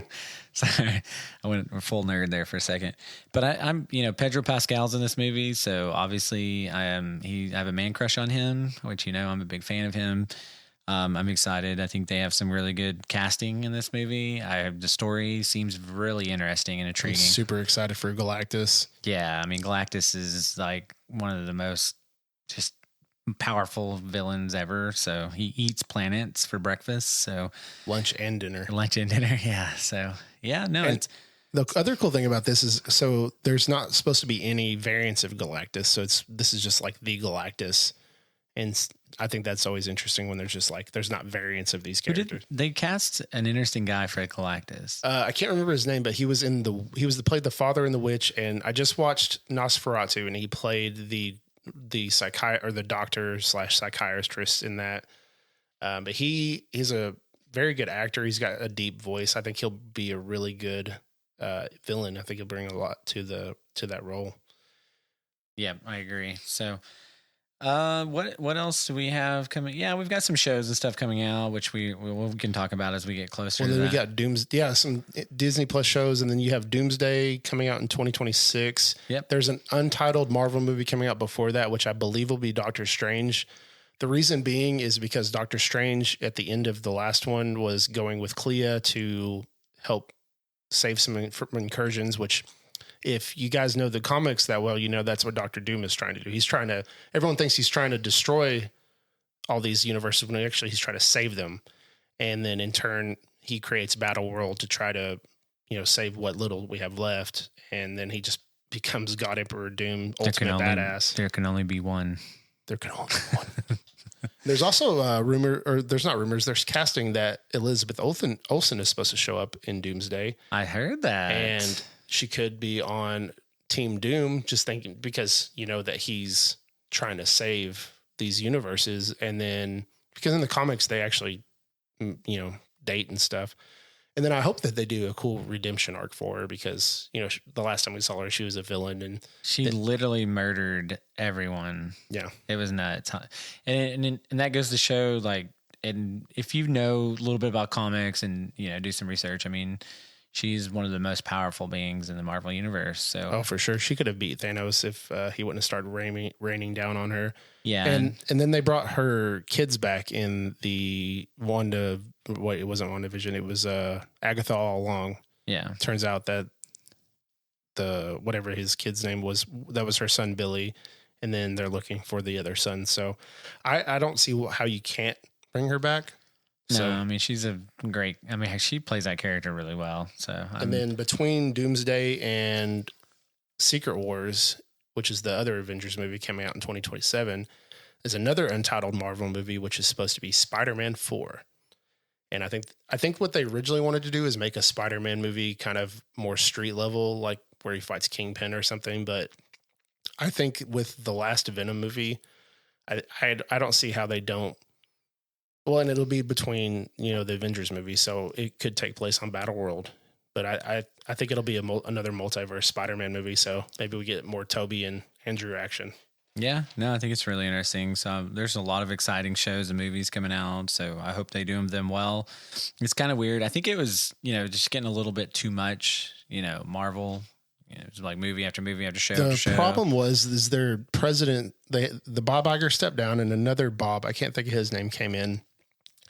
Sorry, I went full nerd there for a second. But I'm Pedro Pascal's in this movie, so obviously I have a man crush on him, which I'm a big fan of him. I'm excited. I think they have some really good casting in this movie. The story seems really interesting and intriguing. I'm super excited for Galactus. Yeah, I mean, Galactus is like one of the most just powerful villains ever. So he eats planets for breakfast. So lunch and dinner. Yeah. So yeah, no, and the other cool thing about this is, so there's not supposed to be any variants of Galactus. So this is just like the Galactus. And I think that's always interesting when there's just like, there's not variants of these characters. They cast an interesting guy for Galactus. I can't remember his name, but he played the father in The Witch. And I just watched Nosferatu, and he played the doctor / psychiatrist in that. But he's a very good actor. He's got a deep voice. I think he'll be a really good villain. I think he'll bring a lot to that role. Yeah, I agree. So, what else do we have coming? Yeah, we've got some shows and stuff coming out, which we can talk about as we get closer. Well, to then we that. got some Disney Plus shows, and then you have Doomsday coming out in 2026. Yep. There's an untitled Marvel movie coming out before that, which I believe will be Doctor Strange. The reason being is because Doctor Strange at the end of the last one was going with Clea to help save some incursions, which if you guys know the comics that well, you know that's what Doctor Doom is trying to do. Everyone thinks he's trying to destroy all these universes when actually he's trying to save them. And then in turn, he creates Battle World to try to, save what little we have left. And then he just becomes God Emperor Doom, ultimate badass. There can only be one. There can only be one. There's also there's casting that Elizabeth Olsen is supposed to show up in Doomsday. I heard that. And she could be on Team Doom, just thinking because that he's trying to save these universes. And then because in the comics, they actually, date and stuff. And then I hope that they do a cool redemption arc for her because, the last time we saw her, she was a villain and she literally murdered everyone. Yeah. It was nuts. And that goes to show and if you know a little bit about comics and, do some research, I mean, she's one of the most powerful beings in the Marvel universe. So, oh, for sure, she could have beat Thanos if he wouldn't have started raining down on her. Yeah, and then they brought her kids back in the Wanda. Wait, it wasn't WandaVision. It was Agatha all along. Yeah, turns out that the whatever his kid's name was, that was her son Billy, and then they're looking for the other son. So, I don't see how you can't bring her back. No, I mean, she's a great, she plays that character really well. So, and then between Doomsday and Secret Wars, which is the other Avengers movie coming out in 2027, is another untitled Marvel movie, which is supposed to be Spider-Man 4. And I think what they originally wanted to do is make a Spider-Man movie kind of more street level, like where he fights Kingpin or something. But I think with the last Venom movie, I don't see how they don't. Well, and it'll be between, the Avengers movie, so it could take place on Battleworld. But I think it'll be another multiverse Spider-Man movie, so maybe we get more Toby and Andrew action. Yeah, no, I think it's really interesting. So there's a lot of exciting shows and movies coming out, so I hope they do them well. It's kind of weird. I think it was, just getting a little bit too much, Marvel. It's like movie after movie after show after show. The problem is their president, the Bob Iger stepped down and another Bob, I can't think of his name, came in.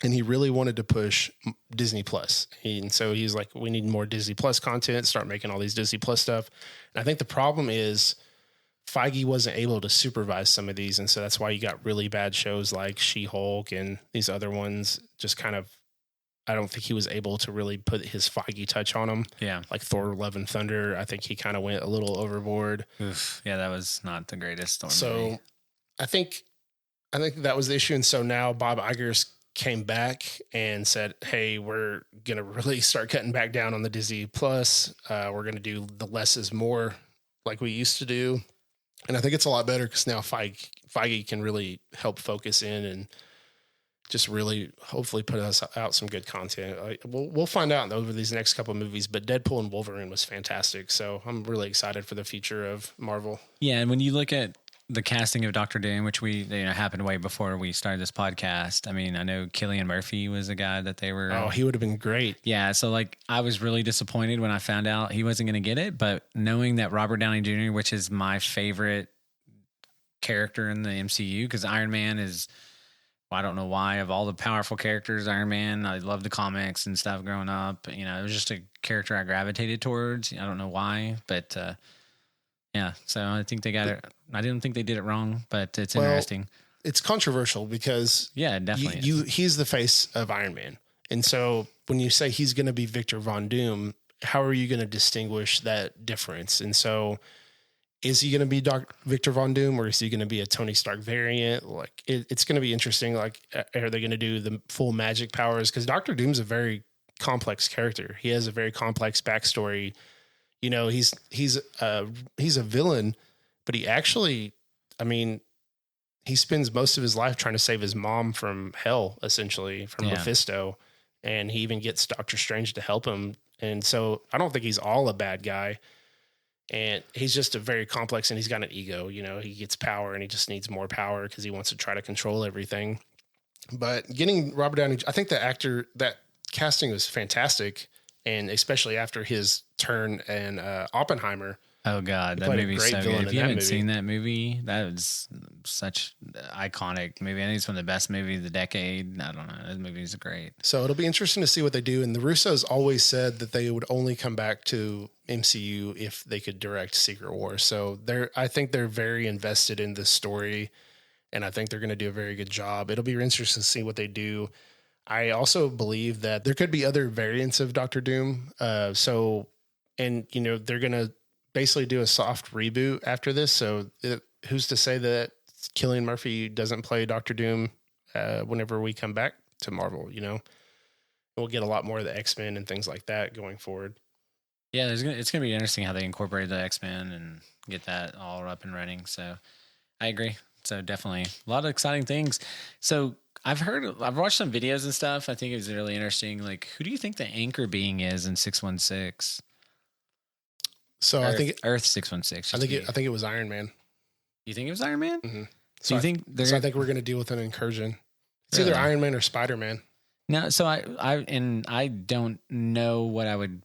And he really wanted to push Disney Plus. And so he's like, we need more Disney Plus content, start making all these Disney Plus stuff. And I think the problem is Feige wasn't able to supervise some of these. And so that's why you got really bad shows like She-Hulk and these other ones just kind of, I don't think he was able to really put his Feige touch on them. Yeah. Like Thor Love and Thunder. I think he kind of went a little overboard. Oof. Yeah, that was not the greatest Thor so movie. I think that was the issue. And so now Bob Iger's came back and said, hey, we're going to really start cutting back down on the Disney Plus. We're going to do the less is more like we used to do. And I think it's a lot better because now Feige can really help focus in and just really hopefully put us out some good content. We'll find out over these next couple of movies, but Deadpool and Wolverine was fantastic. So I'm really excited for the future of Marvel. Yeah. And when you look at the casting of Dr. Doom, which happened way before we started this podcast. I mean, I know Cillian Murphy was a guy that they were. Oh, he would have been great. Yeah. So I was really disappointed when I found out he wasn't going to get it, but knowing that Robert Downey Jr., which is my favorite character in the MCU, because Iron Man is, I don't know why, of all the powerful characters, Iron Man, I love the comics and stuff growing up. It was just a character I gravitated towards. I don't know why, but, yeah, so I think they got it. I didn't think they did it wrong, but it's interesting. It's controversial because definitely he's the face of Iron Man. And so when you say he's going to be Victor Von Doom, how are you going to distinguish that difference? And so is he going to be Victor Von Doom or is he going to be a Tony Stark variant? Like it's going to be interesting. Like, are they going to do the full magic powers? Because Dr. Doom's a very complex character. He has a very complex backstory. He's a villain, but he actually, he spends most of his life trying to save his mom from hell, essentially, from Mephisto. And he even gets Doctor Strange to help him. And so I don't think he's all a bad guy. And he's just a very complex, and he's got an ego. You know, he gets power, and he just needs more power because he wants to try to control everything. But getting Robert Downey, I think that casting was fantastic, and especially after his turn in Oppenheimer. Oh God, that movie's so good. If you haven't seen that movie, that was such iconic movie. I think it's one of the best movies of the decade. I don't know. That movie's great. So it'll be interesting to see what they do. And the Russos always said that they would only come back to MCU if they could direct Secret Wars. So I think they're very invested in this story, and I think they're going to do a very good job. It'll be interesting to see what they do. I also believe that there could be other variants of Doctor Doom. They're going to basically do a soft reboot after this. So who's to say that Cillian Murphy doesn't play Doctor Doom whenever we come back to Marvel? You know, we'll get a lot more of the X-Men and things like that going forward. Yeah, it's going to be interesting how they incorporate the X-Men and get that all up and running. So I agree. So definitely a lot of exciting things. So I've watched some videos and stuff. I think it was really interesting. Like, who do you think the anchor being is in 616? So I think Earth 616. I think it was Iron Man. You think it was Iron Man? Mm-hmm. So I think we're going to deal with an incursion. It's either Iron Man or Spider-Man. No, so I don't know what I would,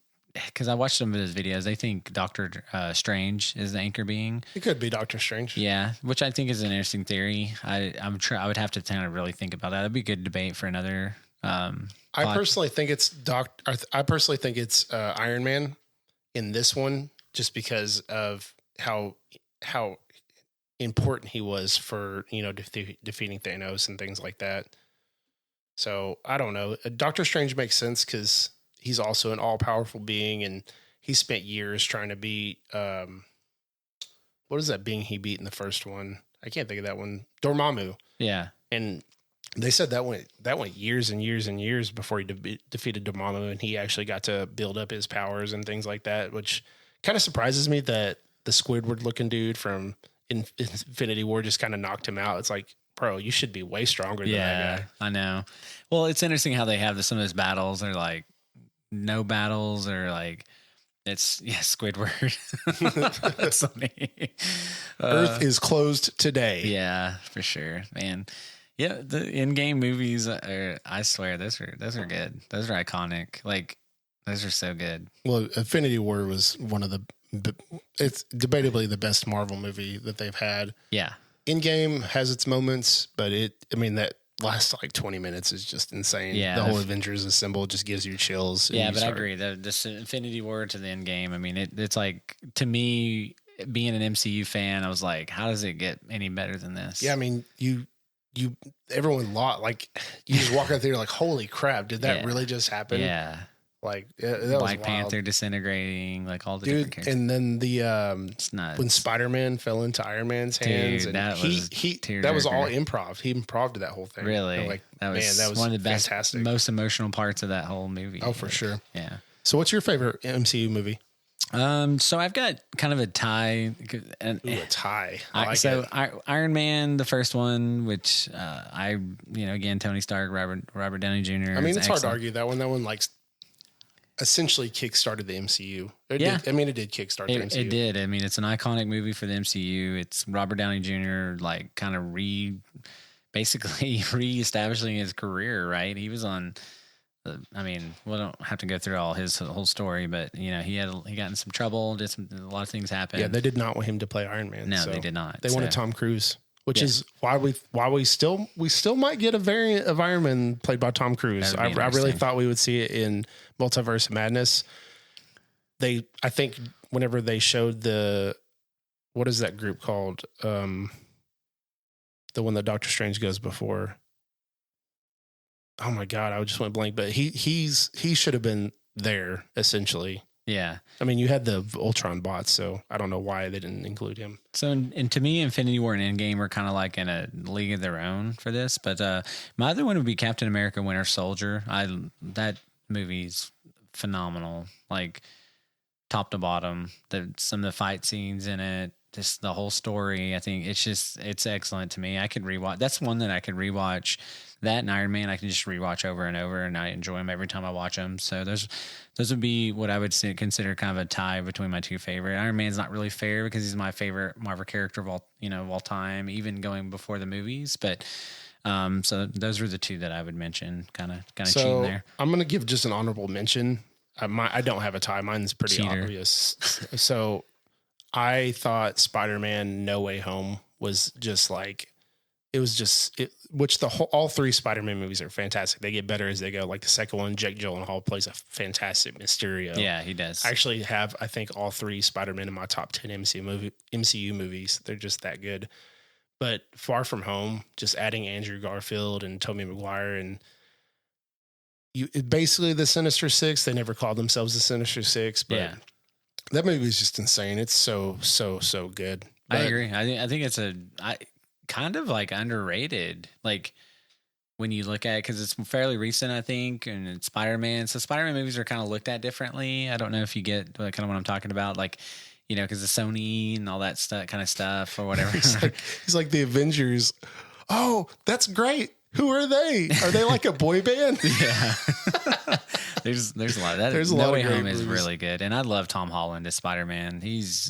because I watched some of his videos. They think Doctor Strange is the anchor being. It could be Doctor Strange. Yeah, which I think is an interesting theory. I would have to kind of really think about that. That'd be a good debate for another. I personally think it's Iron Man in this one, just because of how important he was for, defeating Thanos and things like that. So I don't know. Doctor Strange makes sense because he's also an all-powerful being, and he spent years trying to beat what is that being he beat in the first one? I can't think of that one. Dormammu. Yeah. And they said that went years and years and years before he defeated Dormammu, and he actually got to build up his powers and things like that, which kind of surprises me that the Squidward-looking dude from Infinity War just kind of knocked him out. It's like, bro, you should be way stronger than that guy. I know. Well, it's interesting how they have some of those battles. They're like no battles, or like it's Squidward. That's funny. Earth is closed today. Yeah, for sure, man. Yeah, the in-game movies I swear those are good. Those are iconic. Like, those are so good. Well, Infinity War was it's debatably the best Marvel movie that they've had. Yeah. In-game has its moments, but that last like 20 minutes is just insane. Yeah. The whole Avengers Assemble just gives you chills. Yeah, but I agree. This Infinity War to the end-game, I mean, it's like, to me, being an MCU fan, I was like, how does it get any better than this? Yeah, I mean, everyone like, you just walk out there like, holy crap, did that really just happen? Yeah. Like, that Black Panther disintegrating, like all the different characters. And then it's nuts. When Spider-Man fell into Iron Man's hands, and that was all improv. He improved that whole thing. Really? That was one of the best, fantastic, most emotional parts of that whole movie. Oh, for sure. Yeah. So what's your favorite MCU movie? So I've got kind of a tie. A tie. Iron Man, the first one, which again, Tony Stark, Robert Downey Jr. I mean, it's hard to argue that one. That one essentially kickstarted the MCU. It did kickstart the MCU. It did. I mean, it's an iconic movie for the MCU. It's Robert Downey Jr. like kind of reestablishing his career, right? He was on, we don't have to go through all his whole story, but he got in some trouble, a lot of things happened. Yeah, they did not want him to play Iron Man. No, they did not. They wanted Tom Cruise. Which is why we still might get a variant of Iron Man played by Tom Cruise. I really thought we would see it in Multiverse of Madness. I think whenever they showed what is that group called? The one that Doctor Strange goes before. Oh my God, I just went blank. But he should have been there essentially. Yeah. I mean, you had the Ultron bots, so I don't know why they didn't include him. So, and to me, Infinity War and Endgame are kind of like in a league of their own for this. But my other one would be Captain America: Winter Soldier. That movie's phenomenal, like top to bottom. Some of the fight scenes in it, just the whole story. I think it's excellent to me. I could rewatch. That's one that I could rewatch That and Iron Man, I can just rewatch over and over, and I enjoy them every time I watch them. So those would be what I would consider kind of a tie between my two favorite. Iron Man's not really fair because he's my favorite Marvel character of all time, even going before the movies. But so those are the two that I would mention, kind of cheating there. I'm gonna give just an honorable mention. I don't have a tie. Mine's pretty obvious. So I thought Spider-Man No Way Home was just like. It was just all three Spider-Man movies are fantastic. They get better as they go. Like the second one, Jake Gyllenhaal plays a fantastic Mysterio. Yeah, he does. I actually have, I think, all three Spider-Man in my top 10 MCU movies. They're just that good. But Far From Home, just adding Andrew Garfield and Tobey Maguire and basically the Sinister Six. They never called themselves the Sinister Six, but that movie is just insane. It's so good. I agree. I think it's kind of like underrated, like when you look at it, because it's fairly recent, I think, and it's Spider-Man. So Spider-Man movies are kind of looked at differently. I don't know if you get kind of what I'm talking about, like, because the Sony and all that stuff, kind of stuff or whatever. He's like the Avengers. Oh, that's great. Who are they? Are they like a boy band? Yeah. There's a lot of that. There's a No lot Way of great Home movies. is really good, and I love Tom Holland as Spider-Man.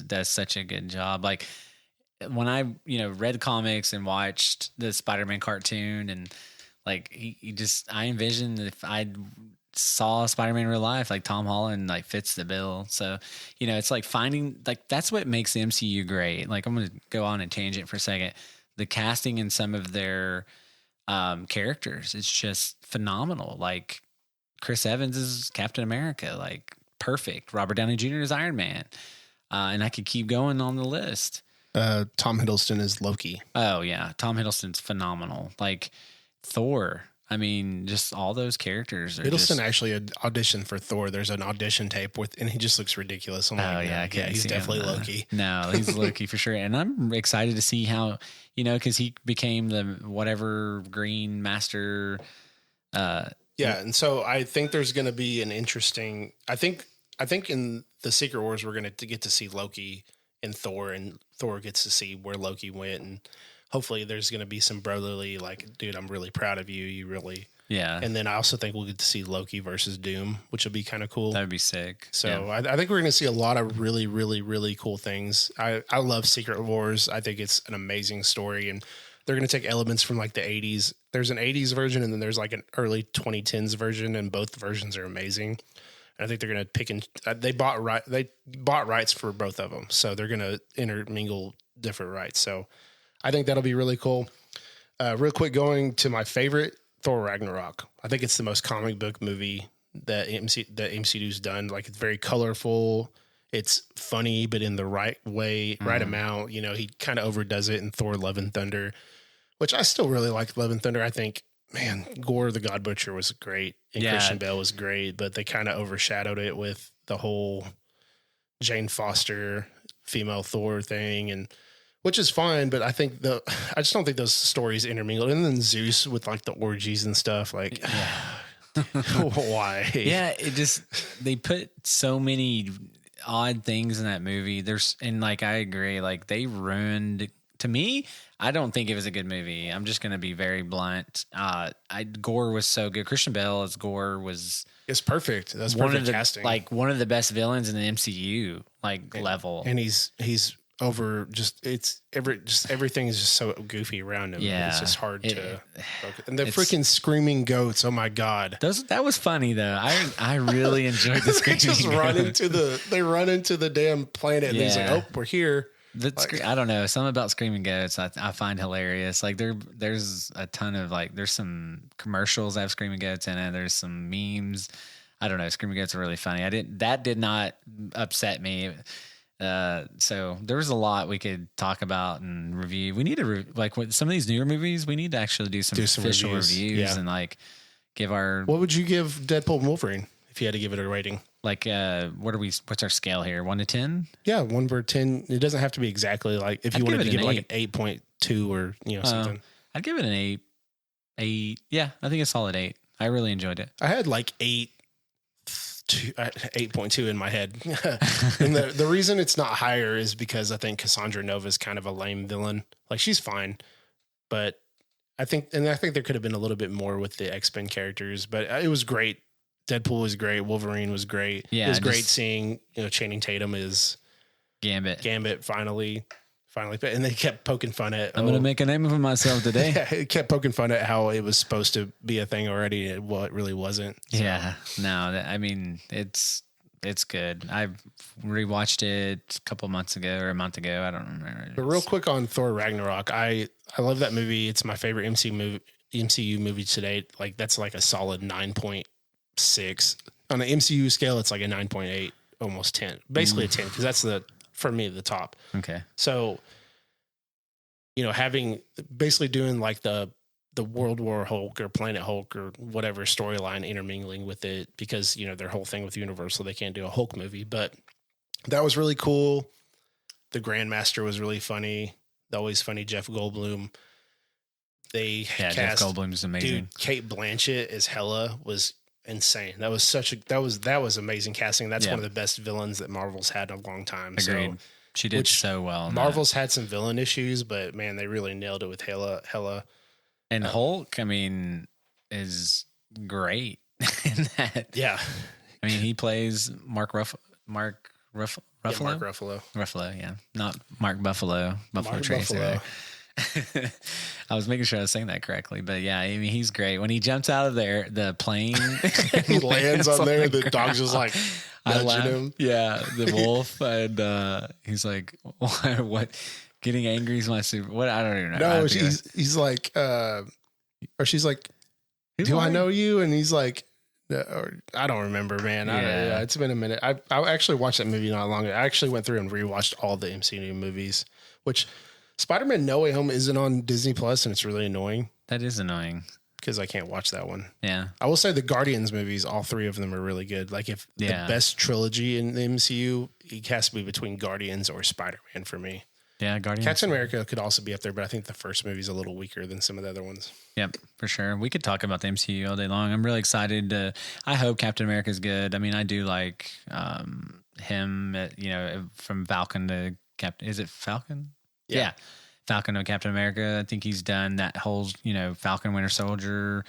Does such a good job. Like when I read comics and watched the Spider-Man cartoon, and like I envisioned if I saw Spider-Man in real life, like Tom Holland like fits the bill. So it's like finding, like, that's what makes the MCU great. Like, I'm gonna go on a tangent for a second. The casting in some of their characters, it's just phenomenal. Like Chris Evans is Captain America, like perfect. Robert Downey Jr. is Iron Man, and I could keep going on the list. Tom Hiddleston is Loki. Oh yeah, Tom Hiddleston's phenomenal. Like Thor. I mean, just all those characters. Hiddleston actually auditioned for Thor. There's an audition tape and he just looks ridiculous. I'm like, he's definitely Loki. No, he's Loki for sure. And I'm excited to see how, because he became the whatever Green Master. And so I think there's going to be an interesting. I think in the Secret Wars we're going to get to see Loki and Thor gets to see where Loki went, and hopefully there's going to be some brotherly, like, dude, I'm really proud of you. You really. Yeah. And then I also think we'll get to see Loki versus Doom, which will be kind of cool. That would be sick. So I think we're going to see a lot of really, really, really cool things. I love Secret Wars. I think it's an amazing story, and they're going to take elements from like the 80s. There's an 80s version, and then there's like an early 2010s version, and both versions are amazing. And I think they're going to pick and they bought rights for both of them, so they're going to intermingle different rights. So I think that'll be really cool. Real quick, going to my favorite, Thor Ragnarok. I think it's the most comic book movie that MCU's done. Like, it's very colorful. It's funny, but in the right way, right amount. He kind of overdoes it in Thor: Love and Thunder, which I still really like. Love and Thunder. I think, man, Gore the God Butcher was great, and Christian Bale was great, but they kind of overshadowed it with the whole Jane Foster female Thor thing, and which is fine, but I just don't think those stories intermingled. And then Zeus with like the orgies and stuff, like, why? Yeah, they put so many odd things in that movie. I agree, like they ruined. To me, I don't think it was a good movie. I'm just going to be very blunt. Gore was so good. Christian Bale as Gore it's perfect. That's perfect casting. Like one of the best villains in the MCU, level. And he's over everything is just so goofy around him. Yeah, it's just hard to focus. And the freaking screaming goats, oh my god, that was funny though. I really enjoyed the screaming. They run into the damn planet, and he's like, oh, we're here. I don't know, something about screaming goats I find hilarious. Like there's a ton of there's some commercials that have screaming goats in it. There's some memes. I don't know, screaming goats are really funny. That did not upset me. So there was a lot we could talk about and review. We need to with some of these newer movies, we need to actually do some official reviews and give our. What would you give Deadpool and Wolverine if you had to give it a rating? What's our scale here? 1 to 10? Yeah, 1 to 10. It doesn't have to be exactly if you wanted to give it like an 8.2 or something. I'd give it an 8. 8. Yeah, I think it's solid 8. I really enjoyed it. I had 8.2 in my head. And the reason it's not higher is because I think Cassandra Nova is kind of a lame villain. Like, she's fine, but I think there could have been a little bit more with the X-Men characters, but it was great. Deadpool was great. Wolverine was great. Yeah, it was great seeing Channing Tatum is Gambit finally, and they kept poking fun at. I'm gonna make a name for myself today. Yeah, it kept poking fun at how it was supposed to be a thing already. It really wasn't. So. Yeah, no, I mean it's good. I rewatched it a couple months ago or a month ago. I don't remember. But real quick on Thor Ragnarok, I love that movie. It's my favorite MCU movie to date. Like that's like a solid 9.6 on an MCU scale. It's like a 9.8, almost 10, basically a 10 because that's for me the top. Okay, so having basically doing like the World War Hulk or Planet Hulk or whatever storyline intermingling with it because, their whole thing with Universal, they can't do a Hulk movie, but that was really cool. The Grandmaster was really funny. The always funny Jeff Goldblum. Jeff Goldblum is amazing. Dude, Kate Blanchett as Hela was insane. That was amazing casting. That's one of the best villains that Marvel's had in a long time. Agreed. So, she did so well. Marvel's had some villain issues, but man, they really nailed it with Hela. And Hulk, I mean, is great in that. Yeah. I mean, he plays Mark Ruffalo. Mark Ruffalo. Ruffalo, yeah. Not Mark Buffalo. Buffalo Tracer. I was making sure I was saying that correctly, but yeah, I mean, he's great. When he jumps out of the plane, he lands on there. The dog's just like nudging him. Yeah, the wolf, and he's like, "What? Getting angry is my super." What? I don't even know. No, he's like, or she's like, "Do I know you?" And he's like, I don't remember, man. Yeah. It's been a minute. I actually watched that movie not long ago. I actually went through and rewatched all the MCU movies, which Spider-Man No Way Home isn't on Disney Plus, and it's really annoying. That is annoying. Because I can't watch that one. Yeah. I will say the Guardians movies, all three of them are really good. Like if the best trilogy in the MCU, it has to be between Guardians or Spider-Man for me. Yeah, Guardians. Captain America could also be up there, but I think the first movie is a little weaker than some of the other ones. Yep, for sure. We could talk about the MCU all day long. I'm really excited. I hope Captain America is good. I mean, I do like him, from Falcon to Captain. Is it Falcon? Yeah. Falcon to Captain America. I think he's done that whole, Falcon Winter Soldier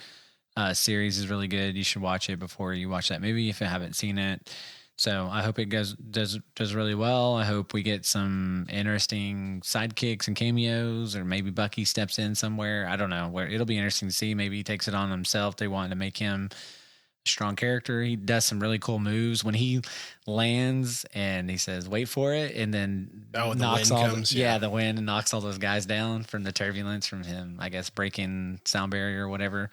series is really good. You should watch it before you watch that movie if you haven't seen it. So I hope it does really well. I hope we get some interesting sidekicks and cameos, or maybe Bucky steps in somewhere. I don't know where. It'll be interesting to see. Maybe he takes it on himself. They want to make him a strong character. He does some really cool moves when he lands and he says, "Wait for it," and then knocks the wind and knocks all those guys down from the turbulence from him. I guess breaking sound barrier or whatever.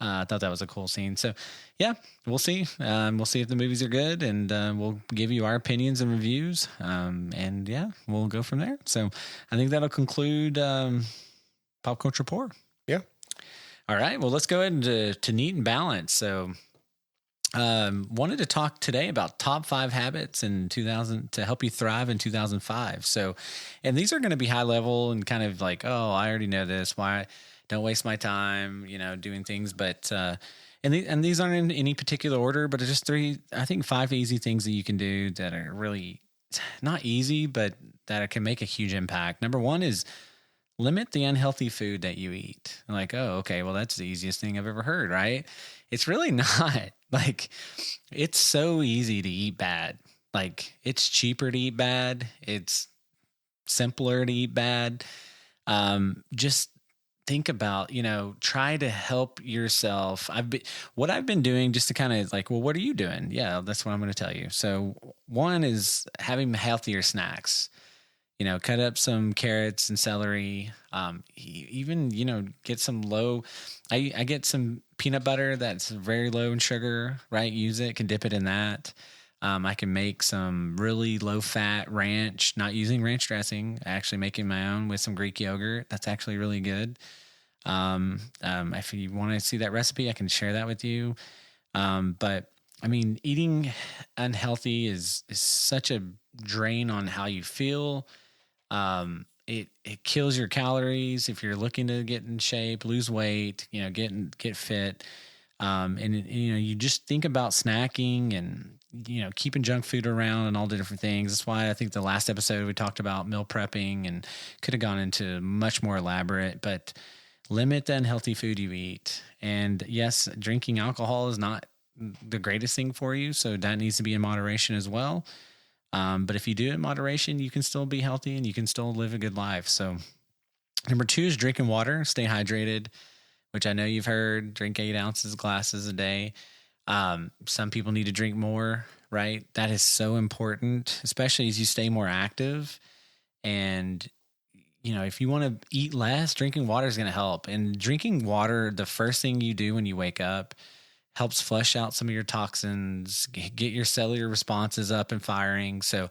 I thought that was a cool scene. So, yeah, we'll see. We'll see if the movies are good, and we'll give you our opinions and reviews. And, yeah, we'll go from there. So, I think that'll conclude Pop Culture Pour. Yeah. All right. Well, let's go ahead to Neat and Balance. So, wanted to talk today about top 5 habits in 2000 to help you thrive in 2005. So, and these are going to be high level and kind of like, oh, I already know this. Why? Don't waste my time, doing things. But, and these aren't in any particular order, but it's just 5 easy things that you can do that are really not easy, but that can make a huge impact. Number 1 is limit the unhealthy food that you eat. Like, oh, okay, well, that's the easiest thing I've ever heard, right? It's really not. Like, it's so easy to eat bad. Like, it's cheaper to eat bad. It's simpler to eat bad. Just think about, try to help yourself. What I've been doing just to kind of like, well, what are you doing? Yeah, that's what I'm going to tell you. So 1 is having healthier snacks. Cut up some carrots and celery. Even, get some low. I get some peanut butter that's very low in sugar, right? Use it, can dip it in that. I can make some really low fat ranch, not using ranch dressing, actually making my own with some Greek yogurt. That's actually really good. If you want to see that recipe, I can share that with you. But I mean, eating unhealthy is such a drain on how you feel. It kills your calories if you're looking to get in shape, lose weight, get fit. You just think about snacking and, keeping junk food around and all the different things. That's why I think the last episode we talked about meal prepping and could have gone into much more elaborate, but limit the unhealthy food you eat. And yes, drinking alcohol is not the greatest thing for you, so that needs to be in moderation as well. But if you do it in moderation, you can still be healthy and you can still live a good life. So number 2 is drinking water, stay hydrated, which I know you've heard, drink 8 ounces glasses a day. Some people need to drink more, right? That is so important, especially as you stay more active. And, if you want to eat less, drinking water is going to help. And drinking water, the first thing you do when you wake up, helps flush out some of your toxins, get your cellular responses up and firing. So,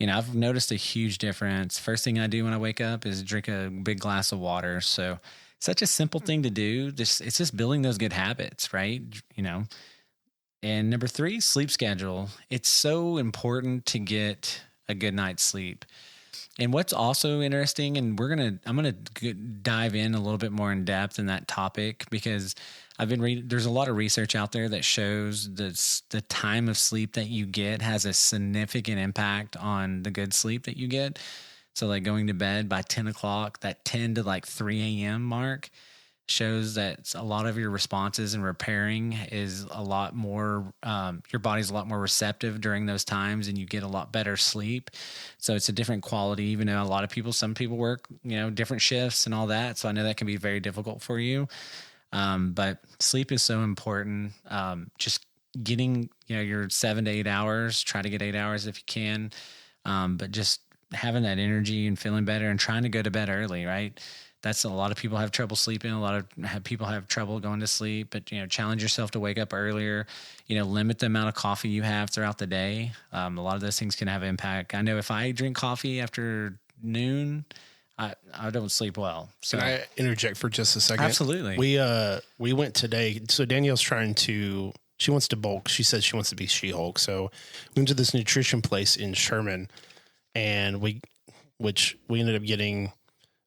I've noticed a huge difference. First thing I do when I wake up is drink a big glass of water. So such a simple thing to do. It's just building those good habits, right? And number 3, sleep schedule. It's so important to get a good night's sleep. And what's also interesting, and I'm gonna dive in a little bit more in depth in that topic, because I've been reading. There's a lot of research out there that shows that the time of sleep that you get has a significant impact on the good sleep that you get. So, like going to bed by 10 o'clock, that 10 to like 3 a.m. mark shows that a lot of your responses and repairing is a lot more, your body's a lot more receptive during those times, and you get a lot better sleep. So it's a different quality, even though some people work, different shifts and all that. So I know that can be very difficult for you. But sleep is so important. Just getting, your 7 to 8 hours, try to get 8 hours if you can. But just having that energy and feeling better and trying to go to bed early, right? That's a lot of people have trouble sleeping. A lot of people have trouble going to sleep, but challenge yourself to wake up earlier, limit the amount of coffee you have throughout the day. A lot of those things can have impact. I know if I drink coffee after noon, I don't sleep well. So can I interject for just a second? Absolutely. We went today. So Danielle's she wants to bulk. She says she wants to be She-Hulk. So we went to this nutrition place in Sherman, and we ended up getting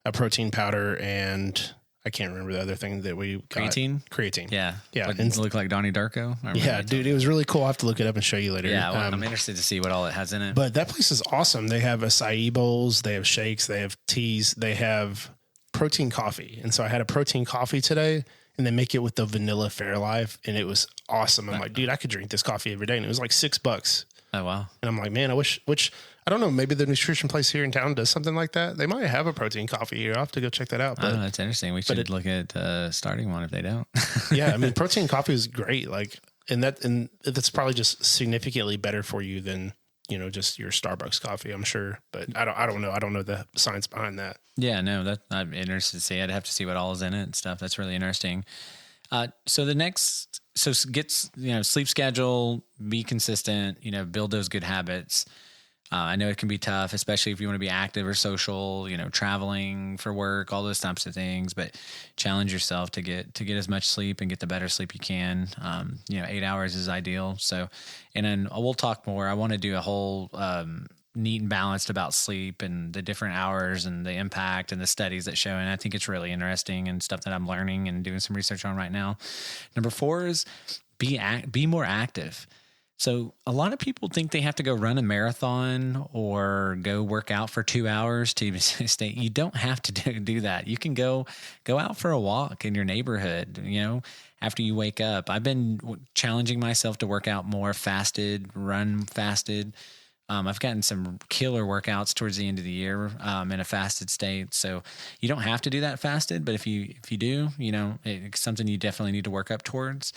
a protein powder, and I can't remember the other thing that we got. Creatine. Yeah. Like, and look like Donnie Darko. Yeah, dude, it was really cool. I'll have to look it up and show you later. Yeah, well, I'm interested to see what all it has in it. But that place is awesome. They have acai bowls, they have shakes, they have teas, they have protein coffee. And so I had a protein coffee today, and they make it with the vanilla Fairlife, and it was awesome. I'm like, dude, I could drink this coffee every day. And it was like $6. Oh, wow. And I'm like, man, I don't know, maybe the nutrition place here in town does something like that. They might have a protein coffee here. I'll have to go check that out. But that's interesting. We should look at starting one if they don't. Yeah, I mean, protein coffee is great. Like, and that's probably just significantly better for you than, just your Starbucks coffee, I'm sure. But I don't know. I don't know the science behind that. Yeah, no, I'm interested to see. I'd have to see what all is in it and stuff. That's really interesting. So get, sleep schedule, be consistent, build those good habits. I know it can be tough, especially if you want to be active or social, traveling for work, all those types of things, but challenge yourself to get as much sleep and get the better sleep you can. 8 hours is ideal. So, and then we'll talk more. I want to do a whole, neat and balanced about sleep and the different hours and the impact and the studies that show. And I think it's really interesting and stuff that I'm learning and doing some research on right now. Number 4 is be more active. So a lot of people think they have to go run a marathon or go work out for 2 hours to stay. You don't have to do that. You can go out for a walk in your neighborhood, after you wake up. I've been challenging myself to work out more, run fasted. I've gotten some killer workouts towards the end of the year in a fasted state. So you don't have to do that fasted, but if you do, it's something you definitely need to work up towards.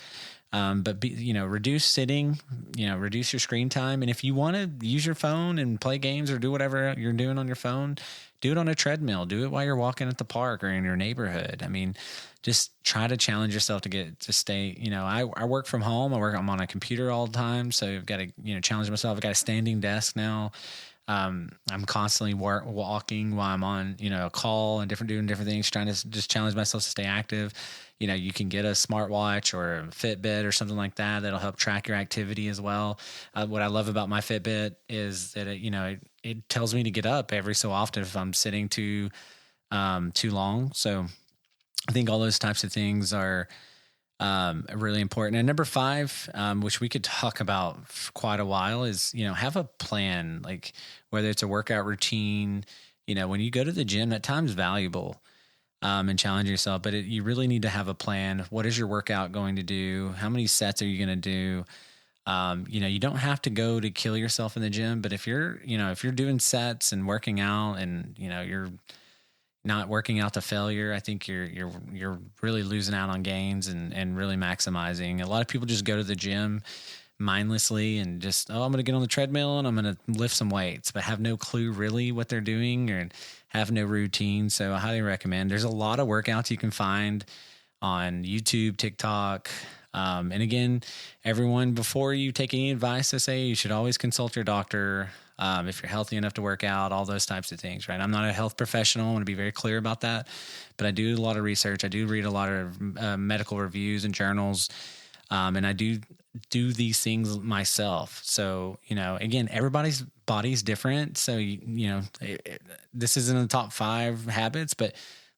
But reduce sitting, reduce your screen time. And if you want to use your phone and play games or do whatever you're doing on your phone, do it on a treadmill, do it while you're walking at the park or in your neighborhood. I mean, just try to challenge yourself to stay, I work from home. I'm on a computer all the time. So I've got to, challenge myself. I've got a standing desk now. I'm constantly walking while I'm on, a call and doing different things, trying to just challenge myself to stay active. You can get a smartwatch or a Fitbit or something like that. That'll help track your activity as well. What I love about my Fitbit is that it tells me to get up every so often if I'm sitting too long. So I think all those types of things are really important. And number 5, which we could talk about for quite a while, is, have a plan, like whether it's a workout routine, when you go to the gym, that time's valuable. and challenge yourself. But you really need to have a plan. What is your workout going to do? How many sets are you going to do? You don't have to go to kill yourself in the gym, but if you're doing sets and working out and, you're not working out to failure, I think you're really losing out on gains and really maximizing. A lot of people just go to the gym mindlessly and just, I'm going to get on the treadmill and I'm going to lift some weights, but have no clue really what they're doing or have no routine. So I highly recommend. There's a lot of workouts you can find on YouTube, TikTok. And again, everyone, before you take any advice, I say you should always consult your doctor. If you're healthy enough to work out, all those types of things, right? I'm not a health professional. I want to be very clear about that, but I do a lot of research. I do read a lot of medical reviews and journals. And I do these things myself. So, again, everybody's body's different. So, this isn't in the top 5 habits, but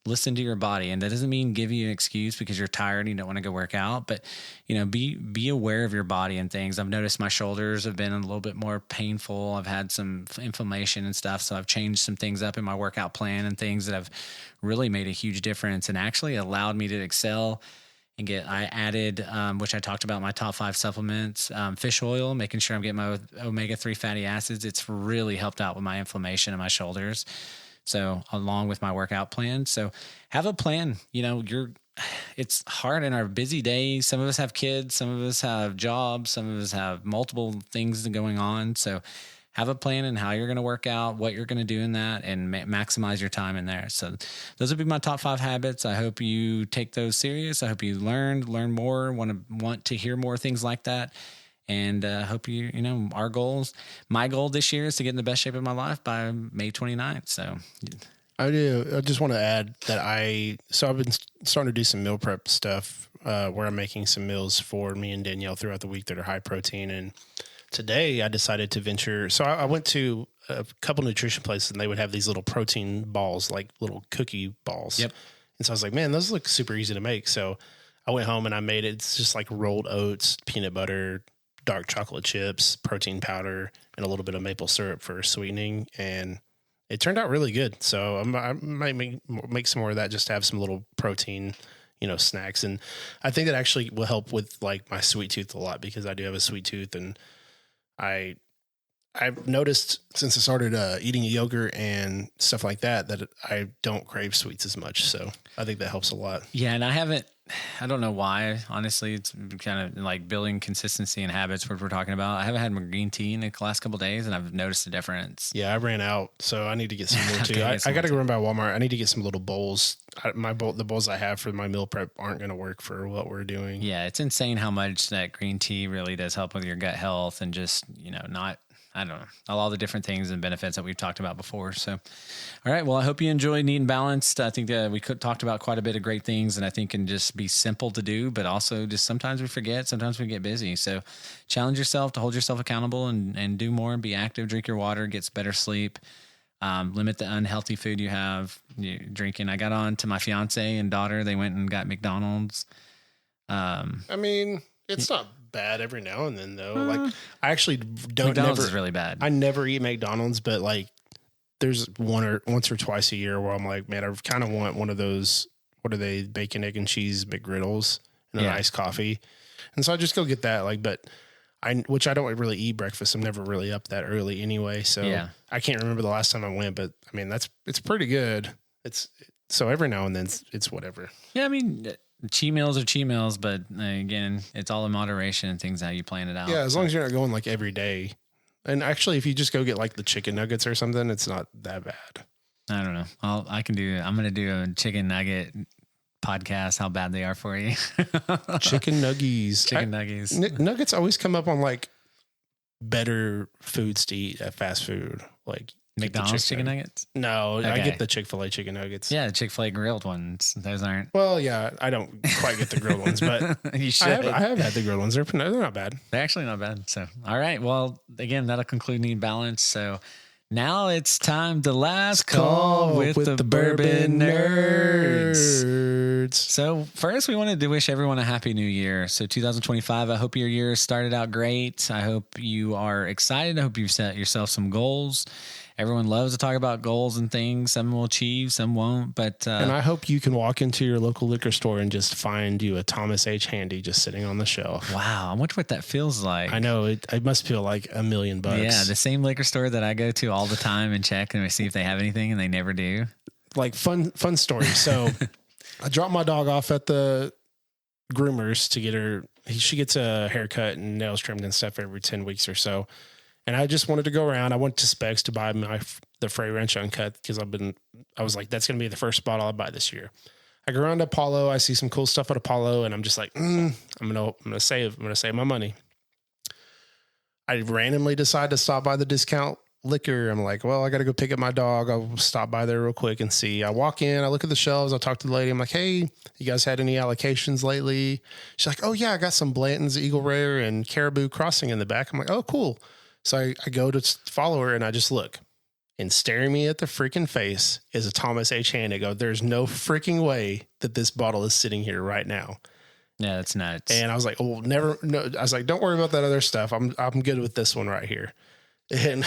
listen to your body. And that doesn't mean give you an excuse because you're tired and you don't want to go work out, but be aware of your body and things. I've noticed my shoulders have been a little bit more painful. I've had some inflammation and stuff. So I've changed some things up in my workout plan and things that have really made a huge difference and actually allowed me to excel and I added, which I talked about, my top 5 supplements, fish oil, making sure I'm getting my omega-3 fatty acids. It's really helped out with my inflammation in my shoulders. So along with my workout plan. So have a plan. It's hard in our busy days. Some of us have kids, some of us have jobs, some of us have multiple things going on. So have a plan in how you're going to work out, what you're going to do in that, and maximize your time in there. So those would be my top 5 habits. I hope you take those serious. I hope you learn more, want to hear more things like that. And hope our goals, my goal this year is to get in the best shape of my life by May 29th. So I do. I just want to add that I've been starting to do some meal prep stuff where I'm making some meals for me and Danielle throughout the week that are high protein. And today I decided to venture. So I went to a couple nutrition places and they would have these little protein balls, like little cookie balls. Yep. And so I was like, man, those look super easy to make. So I went home and I made it. It's just like rolled oats, peanut butter, dark chocolate chips, protein powder, and a little bit of maple syrup for sweetening. And it turned out really good. So I might make some more of that just to have some little protein, snacks. And I think that actually will help with like my sweet tooth a lot because I do have a sweet tooth. And I've noticed since I started eating yogurt and stuff like that I don't crave sweets as much. So I think that helps a lot. Yeah. And I don't know why, honestly. It's kind of like building consistency and habits, what we're talking about. I haven't had my green tea in the last couple of days and I've noticed a difference. Yeah, I ran out, so I need to get some more too. I got to go run by Walmart. I need to get some little bowls. The bowls I have for my meal prep aren't going to work for what we're doing. Yeah, it's insane how much that green tea really does help with your gut health and just, I don't know, all the different things and benefits that we've talked about before. So, all right. Well, I hope you enjoyed Neat and Balanced. I think that we talked about quite a bit of great things and I think can just be simple to do, but also just sometimes we forget, sometimes we get busy. So challenge yourself to hold yourself accountable and do more and be active, drink your water, get better sleep, limit the unhealthy food you're drinking. I got on to my fiance and daughter. They went and got McDonald's. It's not bad every now and then though. Like I actually don't. McDonald's is really bad. I never eat McDonald's, but like there's once or twice a year where I'm like, man, I kind of want one of those. What are they? Bacon, egg, and cheese McGriddles and a nice coffee. And so I just go get that. Which I don't really eat breakfast. I'm never really up that early anyway. So I can't remember the last time I went, but I mean it's pretty good. So every now and then it's whatever. Yeah, I mean. Cheat meals are cheat meals, but again, it's all in moderation and things how you plan it out. Yeah, as long as you're not going like every day. And actually, if you just go get like the chicken nuggets or something, it's not that bad. I don't know. I'm going to do a chicken nugget podcast, how bad they are for you. Chicken nuggies. Nuggets always come up on like better foods to eat at fast food. Like McDonald's chicken nuggets? No, okay. I get the Chick-fil-A chicken nuggets. Yeah, the Chick-fil-A grilled ones. Those aren't. Well, yeah, I don't quite get the grilled ones, but you should. I have had the grilled ones. They're not bad. They're actually not bad. So, all right. Well, again, that'll conclude Need Balance. So now it's time to last call with the Bourbon Nerds. So first, we wanted to wish everyone a happy new year. So 2025, I hope your year started out great. I hope you are excited. I hope you've set yourself some goals. everyone loves to talk about goals and things. Some will achieve, some won't. But and I hope you can walk into your local liquor store and just find you a Thomas H. Handy just sitting on the shelf. Wow, I wonder what that feels like. I know it must feel like $1 million. Yeah, the same liquor store that I go to all the time and check and see if they have anything, and they never do. Like fun story. So I dropped my dog off at the groomers to get her. She gets a haircut and nails trimmed and stuff every 10 weeks or so. And I just wanted to go around. I went to Specs to buy the Frey Ranch Uncut because I was like, that's going to be the first bottle I buy this year. I go around to Apollo. I see some cool stuff at Apollo, and I'm just like, I'm gonna save my money. I randomly decide to stop by the discount liquor. I'm like, well, I got to go pick up my dog. I'll stop by there real quick and see. I walk in, I look at the shelves. I talk to the lady. I'm like, hey, you guys had any allocations lately? She's like, oh yeah, I got some Blanton's Eagle Rare and Caribou Crossing in the back. I'm like, oh, cool. So I go to follow her and I just look, and staring me at the freaking face is a Thomas H. Handy. I go, there's no freaking way that this bottle is sitting here right now. Yeah, that's nuts. And I was like, oh, never. No, I was like, don't worry about that other stuff. I'm good with this one right here. And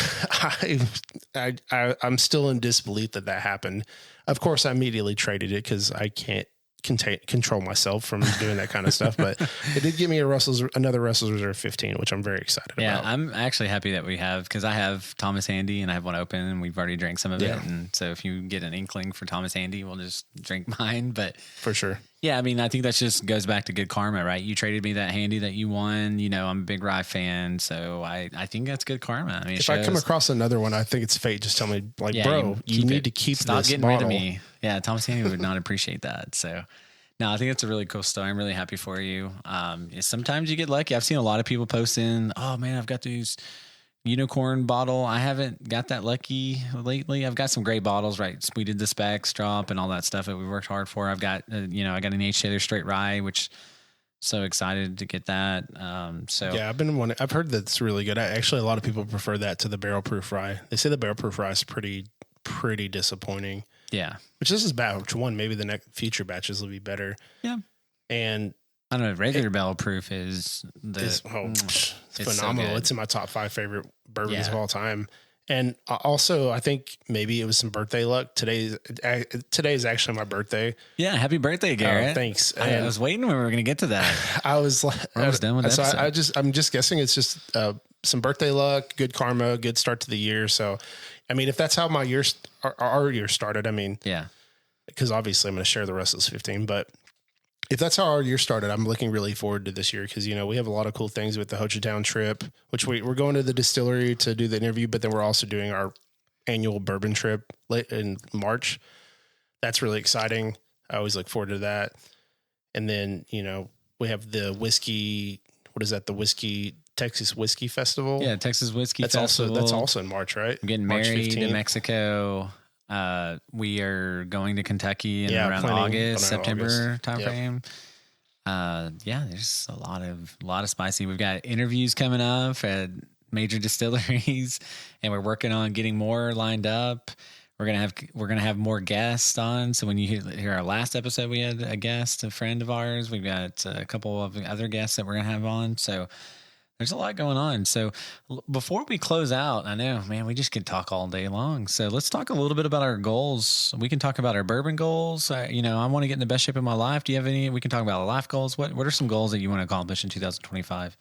I'm still in disbelief that happened. Of course, I immediately traded it because I can't control myself from doing that kind of stuff. But it did give me another Russell's Reserve 15, which I'm very excited about. Yeah, I'm actually happy that we have, because I have Thomas Handy and I have one open and we've already drank some of it. And so if you get an inkling for Thomas Handy, we'll just drink mine. But for sure. Yeah, I mean, I think that just goes back to good karma, right? You traded me that Handy that you won. You know, I'm a big rye fan, so I think that's good karma. I mean, if I come across another one, I think it's fate. Just tell me, like, yeah, bro, you need to keep Stop this getting bottle. rid of me. Yeah, Thomas Handy would not appreciate that. So, no, I think it's a really cool story. I'm really happy for you. Sometimes you get lucky. I've seen a lot of people posting, oh man, I've got these unicorn bottle. I haven't got that lucky lately. I've got some great bottles, right? We did the Specs drop and all that stuff that we worked hard for. I've got, I got an H. Taylor straight rye, which so excited to get that. Yeah, I've heard that's really good. Actually, a lot of people prefer that to the barrel proof rye. They say the barrel proof rye is pretty disappointing. Yeah. Which this is batch one. Maybe the next future batches will be better. Yeah. And I don't know. Regular barrel proof is phenomenal. So it's in my top 5 favorite bourbons of all time. And also, I think maybe it was some birthday luck. Today is actually my birthday. Yeah, happy birthday, Garrett. Thanks. I was waiting when we were going to get to that. I was like, we're almost done with the episode. I'm just guessing it's just some birthday luck, good karma, good start to the year. So, I mean, if that's how my our year started, I mean, yeah, because obviously I'm going to share the rest of this 15, but if that's how our year started, I'm looking really forward to this year because, we have a lot of cool things with the Ho Chi Town trip, which we're going to the distillery to do the interview, but then we're also doing our annual bourbon trip late in March. That's really exciting. I always look forward to that. And then, we have the whiskey, what is that? The Texas Whiskey Festival. Yeah, Texas Whiskey Festival. That's also in March, right? I'm getting married in Mexico. We are going to Kentucky in around August, September timeframe. Yep. There's a lot of spicy. We've got interviews coming up at major distilleries, and we're working on getting more lined up. We're gonna have more guests on. So when you hear our last episode, we had a guest, a friend of ours. We've got a couple of other guests that we're gonna have on. So there's a lot going on. So before we close out, I know, man, we just could talk all day long. So let's talk a little bit about our goals. We can talk about our bourbon goals. I want to get in the best shape of my life. Do you have any? We can talk about our life goals. What are some goals that you want to accomplish in 2025?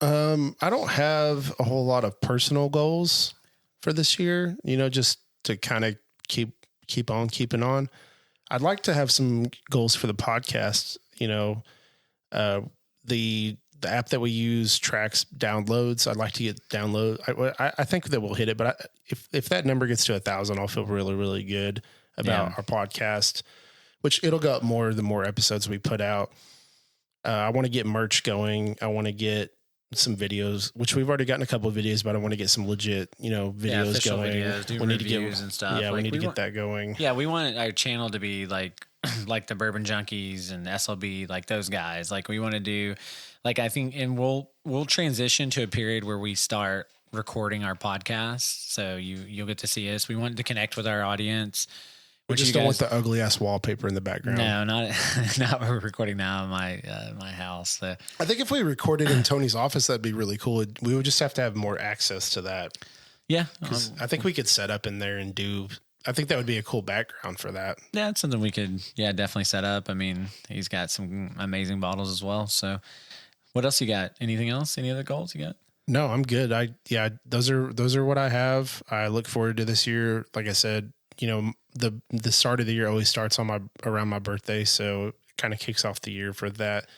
I don't have a whole lot of personal goals for this year, just to kind of keep on keeping on. I'd like to have some goals for the podcast. The app that we use tracks downloads. I'd like to get download. I think that we'll hit it, but if that number gets to 1,000, I'll feel really, really good about our podcast, which it'll go up more the more episodes we put out. I want to get merch going. I want to get some videos, which we've already gotten a couple of videos, but I want to get some legit, videos going. Videos, we need to get and stuff. Yeah, we need to get that going. Yeah, we want our channel to be like the Bourbon Junkies and SLB, like those guys. Like we want to do, like I think, and we'll transition to a period where we start recording our podcast. So you'll get to see us. We want to connect with our audience. We just don't want the ugly ass wallpaper in the background. No, not what we're recording now in my house. So. I think if we recorded in Tony's office, that'd be really cool. We would just have to have more access to that. Yeah. 'Cause I think we could set up in there and do. I think that would be a cool background for that. Yeah, it's something we could, definitely set up. I mean, he's got some amazing bottles as well. So, what else you got? Anything else? Any other goals you got? No, I'm good. Those are what I have. I look forward to this year. Like I said, the start of the year always starts around my birthday, so it kind of kicks off the year for that.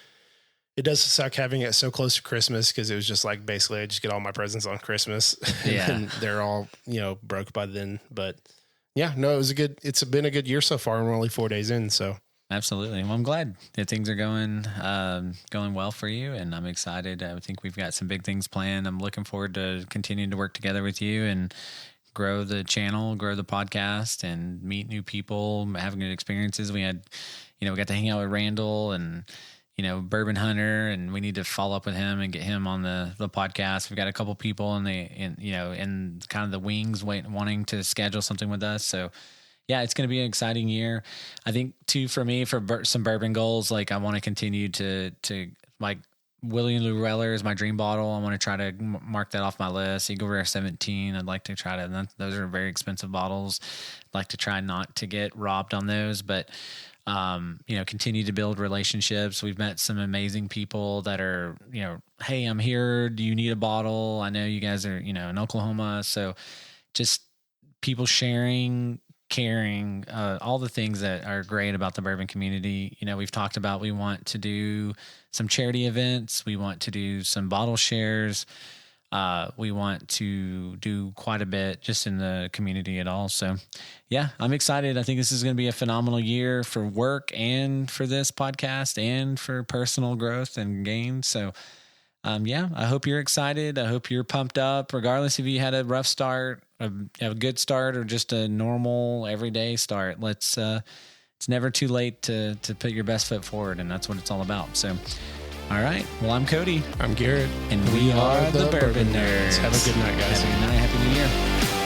It does suck having it so close to Christmas because it was just like basically I just get all my presents on Christmas and they're all, broke by then. But yeah, no, it's been a good year so far and we're only 4 days in. So absolutely. Well, I'm glad that things are going well for you, and I'm excited. I think we've got some big things planned. I'm looking forward to continuing to work together with you and grow the channel, grow the podcast, and meet new people, have good experiences. We had, we got to hang out with Randall and, Bourbon Hunter, and we need to follow up with him and get him on the podcast. We've got a couple people in kind of the wings wanting to schedule something with us. So yeah, it's going to be an exciting year. I think too, for me, for some bourbon goals, like I want to continue to like William Llewellyn is my dream bottle. I want to try to mark that off my list. Eagle Rare 17. I'd like to try to, those are very expensive bottles. I'd like to try not to get robbed on those, but continue to build relationships. We've met some amazing people that are, hey, I'm here. Do you need a bottle? I know you guys are, in Oklahoma. So just people sharing, caring, all the things that are great about the bourbon community. We've talked about, we want to do some charity events. We want to do some bottle shares. We want to do quite a bit just in the community at all. So yeah, I'm excited. I think this is going to be a phenomenal year for work and for this podcast and for personal growth and gain. So I hope you're excited. I hope you're pumped up, regardless if you had a rough start, a good start, or just a normal everyday start. It's never too late to put your best foot forward. And that's what it's all about. So, all right. Well, I'm Cody. I'm Garrett. And we are the Bourbon Nerds. Have a good night, guys. Have a good night. Happy New Year.